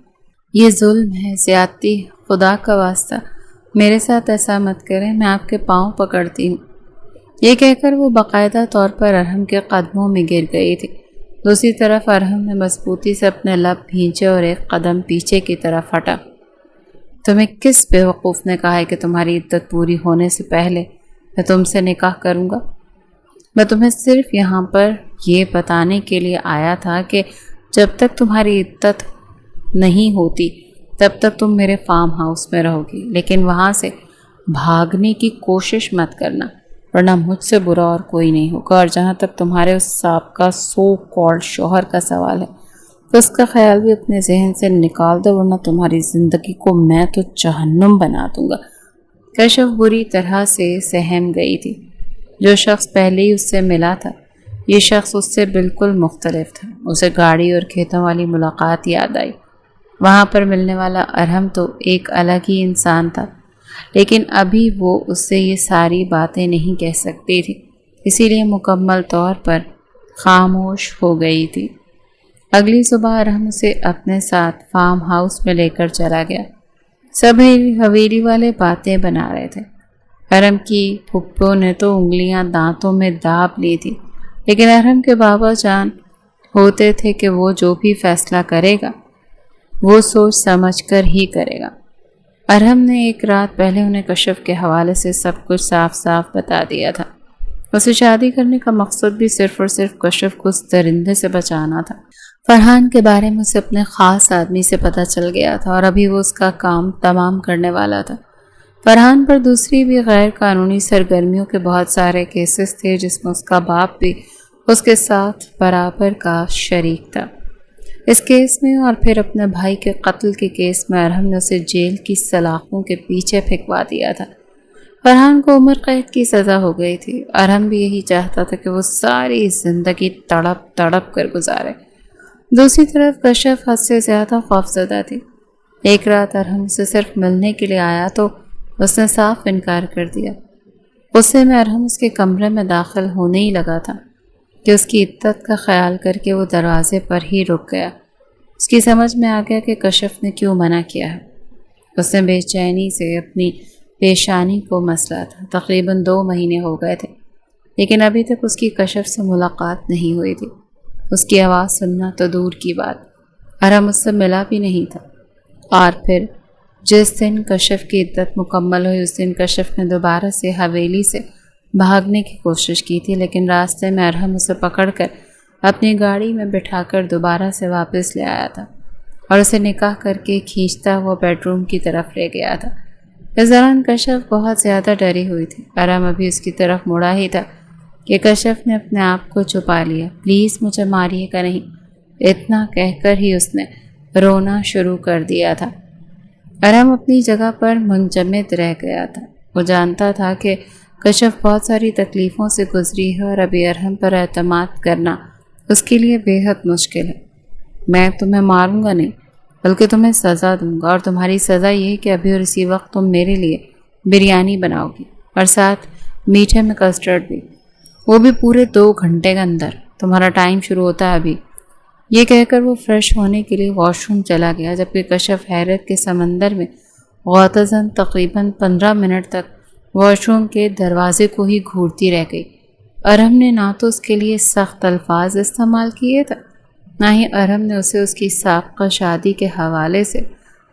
یہ ظلم ہے، زیادتی، خدا کا واسطہ میرے ساتھ ایسا مت کریں، میں آپ کے پاؤں پکڑتی ہوں۔ یہ کہہ کر وہ باقاعدہ طور پر ارحم کے قدموں میں گر گئی تھی۔ دوسری طرف ارحم نے مضبوطی سے اپنے لب بھینچے اور ایک قدم پیچھے کی طرف ہٹا۔ تمہیں کس بیوقوف نے کہا ہے کہ تمہاری عدت پوری ہونے سے پہلے میں تم سے نکاح کروں گا؟ میں تمہیں صرف یہاں پر یہ بتانے کے لیے آیا تھا کہ جب تک تمہاری عدت نہیں ہوتی تب تک تم میرے فارم ہاؤس میں رہو گی، لیکن وہاں سے بھاگنے کی کوشش مت کرنا ورنہ مجھ سے برا اور کوئی نہیں ہوگا۔ اور جہاں تک تمہارے اس سابقہ سو کالڈ شوہر کا سوال ہے تو اس کا خیال بھی اپنے ذہن سے نکال دو ورنہ تمہاری زندگی کو میں تو جہنم بنا دوں گا۔ کشف بری طرح سے سہم گئی تھی۔ جو شخص پہلے ہی اس سے ملا تھا یہ شخص اس سے بالکل مختلف تھا۔ اسے گاڑی اور کھیتوں والی ملاقات یاد آئی۔ وہاں پر ملنے والا ارحم تو ایک الگ ہی انسان تھا، لیکن ابھی وہ اس سے یہ ساری باتیں نہیں کہہ سکتی تھی، اسی لیے مکمل طور پر خاموش ہو گئی تھی۔ اگلی صبح ارحم اسے اپنے ساتھ فارم ہاؤس میں لے کر چلا گیا۔ سب حویلی والے باتیں بنا رہے تھے۔ ارحم کی پھپھو نے تو انگلیاں دانتوں میں داب لی تھی، لیکن ارحم کے بابا جان ہوتے تھے کہ وہ جو بھی فیصلہ کرے گا وہ سوچ سمجھ کر ہی کرے گا۔ ارحم نے ایک رات پہلے انہیں کشف کے حوالے سے سب کچھ صاف صاف بتا دیا تھا۔ اسے شادی کرنے کا مقصد بھی صرف اور صرف کشف کو اس درندے سے بچانا تھا۔ فرحان کے بارے میں اسے اپنے خاص آدمی سے پتہ چل گیا تھا اور ابھی وہ اس کا کام تمام کرنے والا تھا۔ فرحان پر دوسری بھی غیر قانونی سرگرمیوں کے بہت سارے کیسز تھے جس میں اس کا باپ بھی اس کے ساتھ برابر کا شریک تھا۔ اس کیس میں اور پھر اپنے بھائی کے قتل کے کیس میں ارحم نے اسے جیل کی سلاخوں کے پیچھے پھینکوا دیا تھا۔ فرحان کو عمر قید کی سزا ہو گئی تھی۔ ارحم بھی یہی چاہتا تھا کہ وہ ساری زندگی تڑپ تڑپ کر گزارے۔ دوسری طرف کشف حد سے زیادہ خوفزدہ تھی۔ ایک رات ارحم سے صرف ملنے کے لیے آیا تو اس نے صاف انکار کر دیا۔ غصے میں ارحم اس کے کمرے میں داخل ہونے ہی لگا تھا کہ اس کی عدت کا خیال کر کے وہ دروازے پر ہی رک گیا۔ اس کی سمجھ میں آ گیا کہ کشف نے کیوں منع کیا ہے۔ اس نے بے چینی سے اپنی پیشانی کو مسئلہ تھا۔ تقریباً 2 مہینے ہو گئے تھے، لیکن ابھی تک اس کی کشف سے ملاقات نہیں ہوئی تھی۔ اس کی آواز سننا تو دور کی بات، ارحم اس سے ملا بھی نہیں تھا۔ اور پھر جس دن کشف کی عدت مکمل ہوئی، اس دن کشف نے دوبارہ سے حویلی سے بھاگنے کی کوشش کی تھی، لیکن راستے میں ارحم اسے پکڑ کر اپنی گاڑی میں بٹھا کر دوبارہ سے واپس لے آیا تھا اور اسے نکاح کر کے کھینچتا وہ بیڈ روم کی طرف لے گیا تھا۔ اس دوران کشف بہت زیادہ ڈری ہوئی تھی۔ ارحم ابھی اس کی طرف مڑا ہی تھا کہ کشف نے اپنے آپ کو چھپا لیا۔ پلیز مجھے ماریے گا نہیں، اتنا کہہ کر ہی اس نے رونا شروع کر دیا تھا۔ ارحم اپنی جگہ پر منجمد رہ گیا تھا۔ وہ جانتا تھا کہ کشف بہت ساری تکلیفوں سے گزری ہے اور ابھی ارحم پر اعتماد کرنا اس کے لیے بے حد مشکل ہے۔ میں تمہیں ماروں گا نہیں، بلکہ تمہیں سزا دوں گا، اور تمہاری سزا یہ ہے کہ ابھی اور اسی وقت تم میرے لیے بریانی بناؤ گی اور ساتھ میٹھے میں کسٹرڈ بھی، وہ بھی پورے 2 گھنٹے کے اندر۔ تمہارا ٹائم شروع ہوتا ہے ابھی۔ یہ کہہ کر وہ فریش ہونے کے لیے واش روم چلا گیا، جبکہ کشف حیرت کے سمندر میں غوطہ تقریباً 15 منٹ تک واش روم کے دروازے کو ہی گھورتی رہ گئی۔ ارحم نے نہ تو اس کے لیے سخت الفاظ استعمال کیے تھے، نہ ہی ارحم نے اسے اس کی سابقہ شادی کے حوالے سے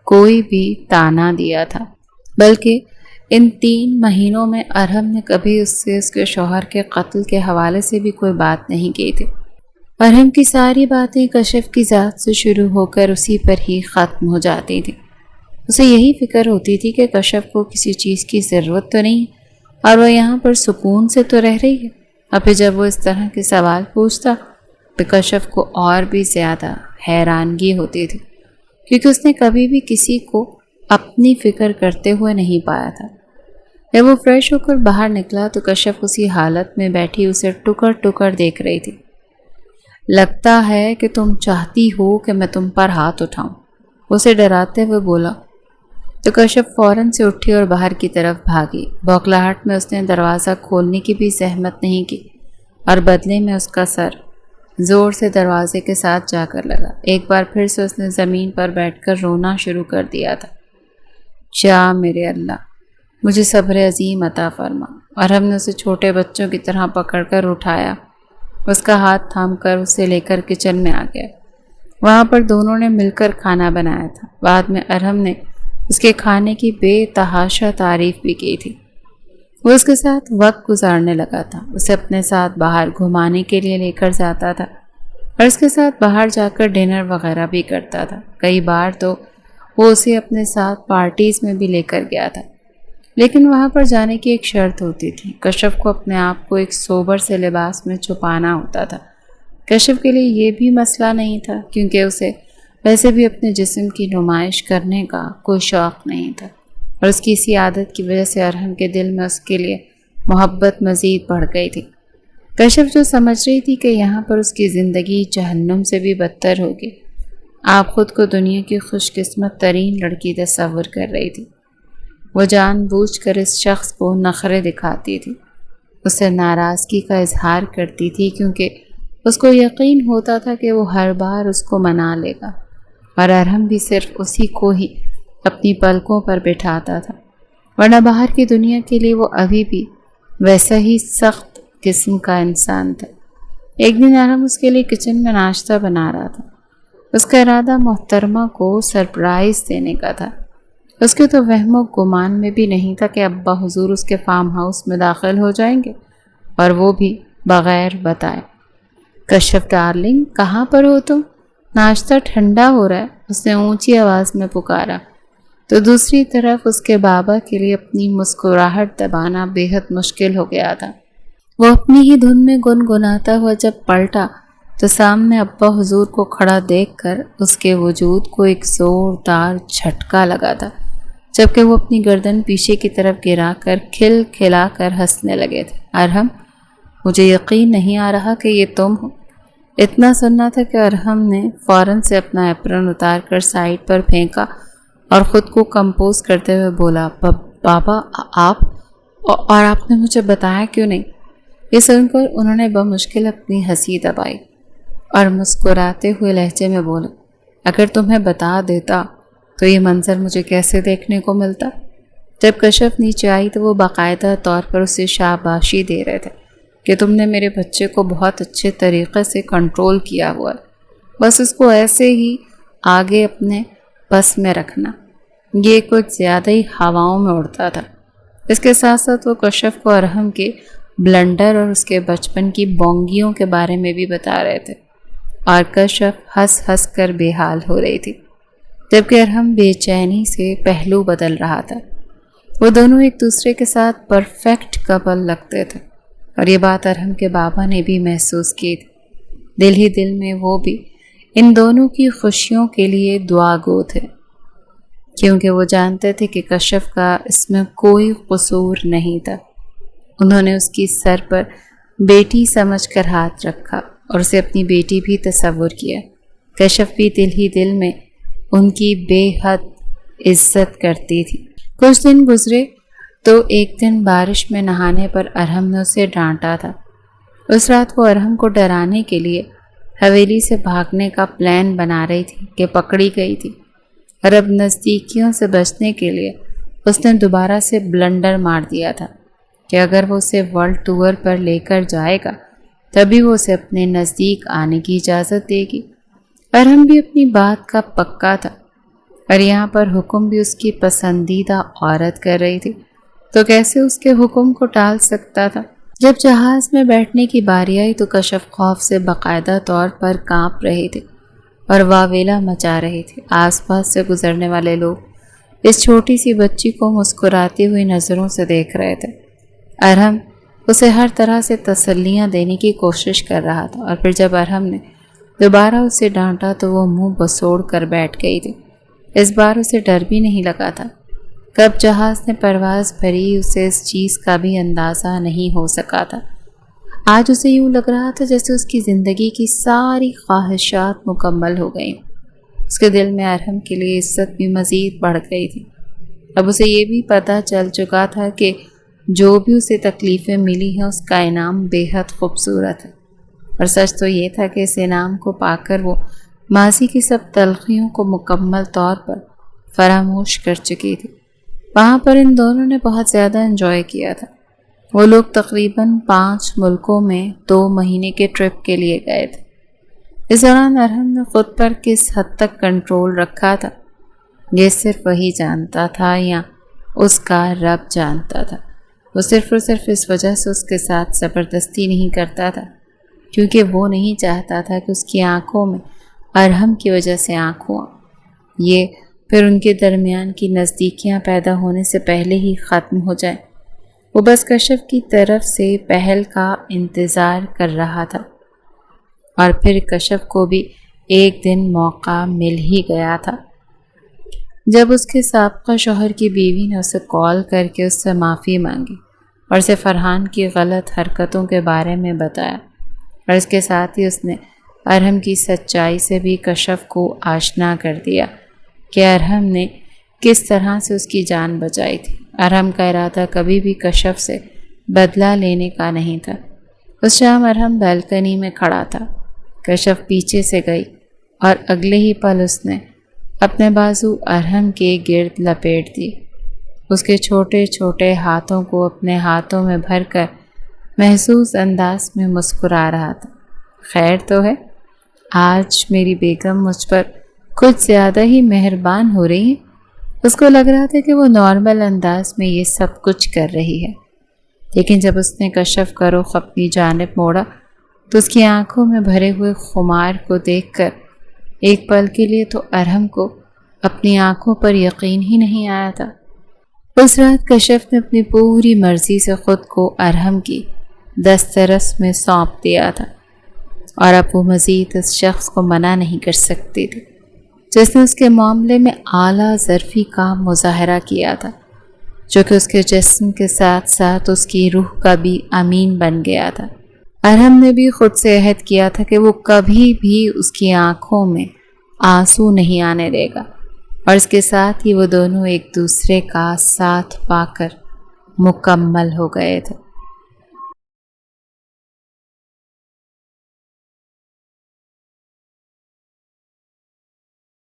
کوئی بھی طعنہ دیا تھا، بلکہ ان 3 مہینوں میں ارحم نے کبھی اس سے اس کے شوہر کے قتل کے حوالے سے بھی کوئی بات نہیں کی تھی۔ ارحم کی ساری باتیں کشف کی ذات سے شروع ہو کر اسی پر ہی ختم ہو جاتی تھیں۔ اسے یہی فکر ہوتی تھی کہ کشف کو کسی چیز کی ضرورت تو نہیں اور وہ یہاں پر سکون سے تو رہ رہی ہے۔ اور پھر جب وہ اس طرح کے سوال پوچھتا تو کشف کو اور بھی زیادہ حیرانگی ہوتی تھی، کیونکہ اس نے کبھی بھی کسی کو اپنی فکر کرتے ہوئے نہیں پایا تھا۔ جب وہ فریش ہو کر باہر نکلا تو کشف اسی حالت میں بیٹھی اسے ٹکر ٹکر دیکھ رہی تھی۔ لگتا ہے کہ تم چاہتی ہو کہ میں تم پر ہاتھ اٹھاؤں، اسے ڈراتے ہوئے بولا۔ تو کشف فوراً سے اٹھی اور باہر کی طرف بھاگی۔ بوکھلاہٹ میں اس نے دروازہ کھولنے کی بھی زحمت نہیں کی اور بدلے میں اس کا سر زور سے دروازے کے ساتھ جا کر لگا۔ ایک بار پھر سے اس نے زمین پر بیٹھ کر رونا شروع کر دیا تھا۔ جا میرے اللہ، مجھے صبر عظیم عطا فرما۔ اور ہم نے اسے چھوٹے بچوں کی طرح پکڑ کر اٹھایا، اس کا ہاتھ تھام کر اسے لے کر کچن میں آ گیا۔ وہاں پر دونوں نے مل کر کھانا بنایا تھا۔ بعد میں ارحم نے اس کے کھانے کی بے تحاشا تعریف بھی کی تھی۔ وہ اس کے ساتھ وقت گزارنے لگا تھا، اسے اپنے ساتھ باہر گھمانے کے لیے لے کر جاتا تھا اور اس کے ساتھ باہر جا کر ڈنر وغیرہ بھی کرتا تھا۔ کئی بار تو وہ اسے اپنے ساتھ پارٹیز میں بھی لے کر گیا تھا، لیکن وہاں پر جانے کی ایک شرط ہوتی تھی، کشف کو اپنے آپ کو ایک سوبر سے لباس میں چھپانا ہوتا تھا۔ کشف کے لیے یہ بھی مسئلہ نہیں تھا، کیونکہ اسے ویسے بھی اپنے جسم کی نمائش کرنے کا کوئی شوق نہیں تھا، اور اس کی اسی عادت کی وجہ سے ارحم کے دل میں اس کے لیے محبت مزید بڑھ گئی تھی۔ کشف جو سمجھ رہی تھی کہ یہاں پر اس کی زندگی جہنم سے بھی بدتر ہوگی، آپ خود کو دنیا کی خوش قسمت ترین لڑکی تصور کر رہی تھی۔ وہ جان بوجھ کر اس شخص کو نخرے دکھاتی تھی، اسے ناراضگی کا اظہار کرتی تھی، کیونکہ اس کو یقین ہوتا تھا کہ وہ ہر بار اس کو منا لے گا، اور ارحم بھی صرف اسی کو ہی اپنی پلکوں پر بٹھاتا تھا، ورنہ باہر کی دنیا کے لیے وہ ابھی بھی ویسا ہی سخت قسم کا انسان تھا۔ ایک دن ارحم اس کے لیے کچن میں ناشتہ بنا رہا تھا۔ اس کا ارادہ محترمہ کو سرپرائز دینے کا تھا۔ اس کے تو وہم و گمان میں بھی نہیں تھا کہ ابا حضور اس کے فارم ہاؤس میں داخل ہو جائیں گے، اور وہ بھی بغیر بتائے۔ کشف ڈارلنگ، کہاں پر ہو تم؟ ناشتہ ٹھنڈا ہو رہا ہے، اس نے اونچی آواز میں پکارا۔ تو دوسری طرف اس کے بابا کے لیے اپنی مسکراہٹ دبانا بے حد مشکل ہو گیا تھا۔ وہ اپنی ہی دھن میں گنگناتا ہوا جب پلٹا تو سامنے ابا حضور کو کھڑا دیکھ کر اس کے وجود کو ایک زوردار جھٹکا لگا تھا، جبکہ وہ اپنی گردن پیچھے کی طرف گرا کر کھل کھلا کر ہنسنے لگے تھے۔ ارحم، مجھے یقین نہیں آ رہا کہ یہ تم ہو۔ اتنا سننا تھا کہ ارحم نے فوراً سے اپنا ایپرن اتار کر سائڈ پر پھینکا اور خود کو کمپوز کرتے ہوئے بولا، بابا آپ، اور آپ نے مجھے بتایا کیوں نہیں؟ یہ سن کر انہوں نے بمشکل اپنی ہنسی دبائی اور مسکراتے ہوئے لہجے میں بولے، اگر تمہیں بتا دیتا تو یہ منظر مجھے کیسے دیکھنے کو ملتا؟ جب کشف نیچے آئی تو وہ باقاعدہ طور پر اسے شاباشی دے رہے تھے کہ تم نے میرے بچے کو بہت اچھے طریقے سے کنٹرول کیا ہوا ہے، بس اس کو ایسے ہی آگے اپنے بس میں رکھنا۔ یہ کچھ زیادہ ہی ہواؤں میں اڑتا تھا۔ اس کے ساتھ ساتھ وہ کشف کو ارحم کے بلنڈر اور اس کے بچپن کی بونگیوں کے بارے میں بھی بتا رہے تھے، اور کشف ہنس ہنس کر بے حال ہو رہی تھی، جبکہ ارحم بے چینی سے پہلو بدل رہا تھا۔ وہ دونوں ایک دوسرے کے ساتھ پرفیکٹ کپل لگتے تھے، اور یہ بات ارحم کے بابا نے بھی محسوس کی تھی۔ دل ہی دل میں وہ بھی ان دونوں کی خوشیوں کے لیے دعا گو تھے، کیونکہ وہ جانتے تھے کہ کشف کا اس میں کوئی قصور نہیں تھا۔ انہوں نے اس کی سر پر بیٹی سمجھ کر ہاتھ رکھا اور اسے اپنی بیٹی بھی تصور کیا۔ کشف بھی دل ہی دل میں ان کی بے حد عزت کرتی تھی۔ کچھ دن گزرے تو ایک دن بارش میں نہانے پر ارحم نے اسے ڈانٹا تھا۔ اس رات وہ ارحم کو ڈرانے کے لیے حویلی سے بھاگنے کا پلان بنا رہی تھی کہ پکڑی گئی تھی، اور اب نزدیکیوں سے بچنے کے لیے اس نے دوبارہ سے بلنڈر مار دیا تھا کہ اگر وہ اسے ورلڈ ٹور پر لے کر جائے گا تبھی وہ اسے اپنے نزدیک آنے کی اجازت دے گی۔ ارحم بھی اپنی بات کا پکا تھا، اور یہاں پر حکم بھی اس کی پسندیدہ عورت کر رہی تھی، تو کیسے اس کے حکم کو ٹال سکتا تھا؟ جب جہاز میں بیٹھنے کی باری آئی تو کشف خوف سے باقاعدہ طور پر کانپ رہے تھے اور واویلا مچا رہے تھے۔ آس پاس سے گزرنے والے لوگ اس چھوٹی سی بچی کو مسکراتی ہوئی نظروں سے دیکھ رہے تھے۔ ارحم اسے ہر طرح سے تسلیاں دینے کی کوشش کر رہا تھا، اور پھر جب ارحم نے دوبارہ اسے ڈانٹا تو وہ منہ بسوڑ کر بیٹھ گئی تھی۔ اس بار اسے ڈر بھی نہیں لگا تھا۔ کب جہاز نے پرواز بھری اسے اس چیز کا بھی اندازہ نہیں ہو سکا تھا۔ آج اسے یوں لگ رہا تھا جیسے اس کی زندگی کی ساری خواہشات مکمل ہو گئیں۔ اس کے دل میں ارحم کے لیے عزت بھی مزید بڑھ گئی تھی۔ اب اسے یہ بھی پتہ چل چکا تھا کہ جو بھی اسے تکلیفیں ملی ہیں اس کا انعام بے حد خوبصورت ہے، اور سچ تو یہ تھا کہ اس انعام کو پا کر وہ ماضی کی سب تلخیوں کو مکمل طور پر فراموش کر چکی تھی۔ وہاں پر ان دونوں نے بہت زیادہ انجوائے کیا تھا۔ وہ لوگ تقریباً 5 ملکوں میں 2 مہینے کے ٹرپ کے لیے گئے تھے۔ اس دوران ارحم نے خود پر کس حد تک کنٹرول رکھا تھا یہ صرف وہی جانتا تھا، یا اس کا رب جانتا تھا۔ وہ صرف اور صرف اس وجہ سے اس کے ساتھ زبردستی نہیں کرتا تھا کیونکہ وہ نہیں چاہتا تھا کہ اس کی آنکھوں میں ارحم کی وجہ سے آنکھوں یہ پھر ان کے درمیان کی نزدیکیاں پیدا ہونے سے پہلے ہی ختم ہو جائیں۔ وہ بس کشف کی طرف سے پہل کا انتظار کر رہا تھا، اور پھر کشف کو بھی ایک دن موقع مل ہی گیا تھا جب اس کے سابقہ شوہر کی بیوی نے اسے کال کر کے اس سے معافی مانگی اور اسے فرحان کی غلط حرکتوں کے بارے میں بتایا، اور اس کے ساتھ ہی اس نے ارحم کی سچائی سے بھی کشف کو آشنا کر دیا کہ ارحم نے کس طرح سے اس کی جان بچائی تھی۔ ارحم کا ارادہ کبھی بھی کشف سے بدلہ لینے کا نہیں تھا۔ اس شام ارحم بالکنی میں کھڑا تھا۔ کشف پیچھے سے گئی اور اگلے ہی پل اس نے اپنے بازو ارحم کے گرد لپیٹ دی۔ اس کے چھوٹے چھوٹے ہاتھوں کو اپنے ہاتھوں میں بھر کر محسوس انداز میں مسکرا رہا تھا۔ خیر تو ہے، آج میری بیگم مجھ پر کچھ زیادہ ہی مہربان ہو رہی ہے۔ اس کو لگ رہا تھا کہ وہ نارمل انداز میں یہ سب کچھ کر رہی ہے، لیکن جب اس نے کشف کا رخ اپنی جانب موڑا تو اس کی آنکھوں میں بھرے ہوئے خمار کو دیکھ کر ایک پل کے لیے تو ارحم کو اپنی آنکھوں پر یقین ہی نہیں آیا تھا۔ اس رات کشف نے اپنی پوری مرضی سے خود کو ارحم کی دسترس میں سونپ دیا تھا، اور اب وہ مزید اس شخص کو منع نہیں کر سکتی تھی جس نے اس کے معاملے میں اعلیٰ ظرفی کا مظاہرہ کیا تھا، جو کہ اس کے جسم کے ساتھ ساتھ اس کی روح کا بھی امین بن گیا تھا۔ ارحم نے بھی خود سے عہد کیا تھا کہ وہ کبھی بھی اس کی آنکھوں میں آنسو نہیں آنے دے گا، اور اس کے ساتھ ہی وہ دونوں ایک دوسرے کا ساتھ پا کر مکمل ہو گئے تھے۔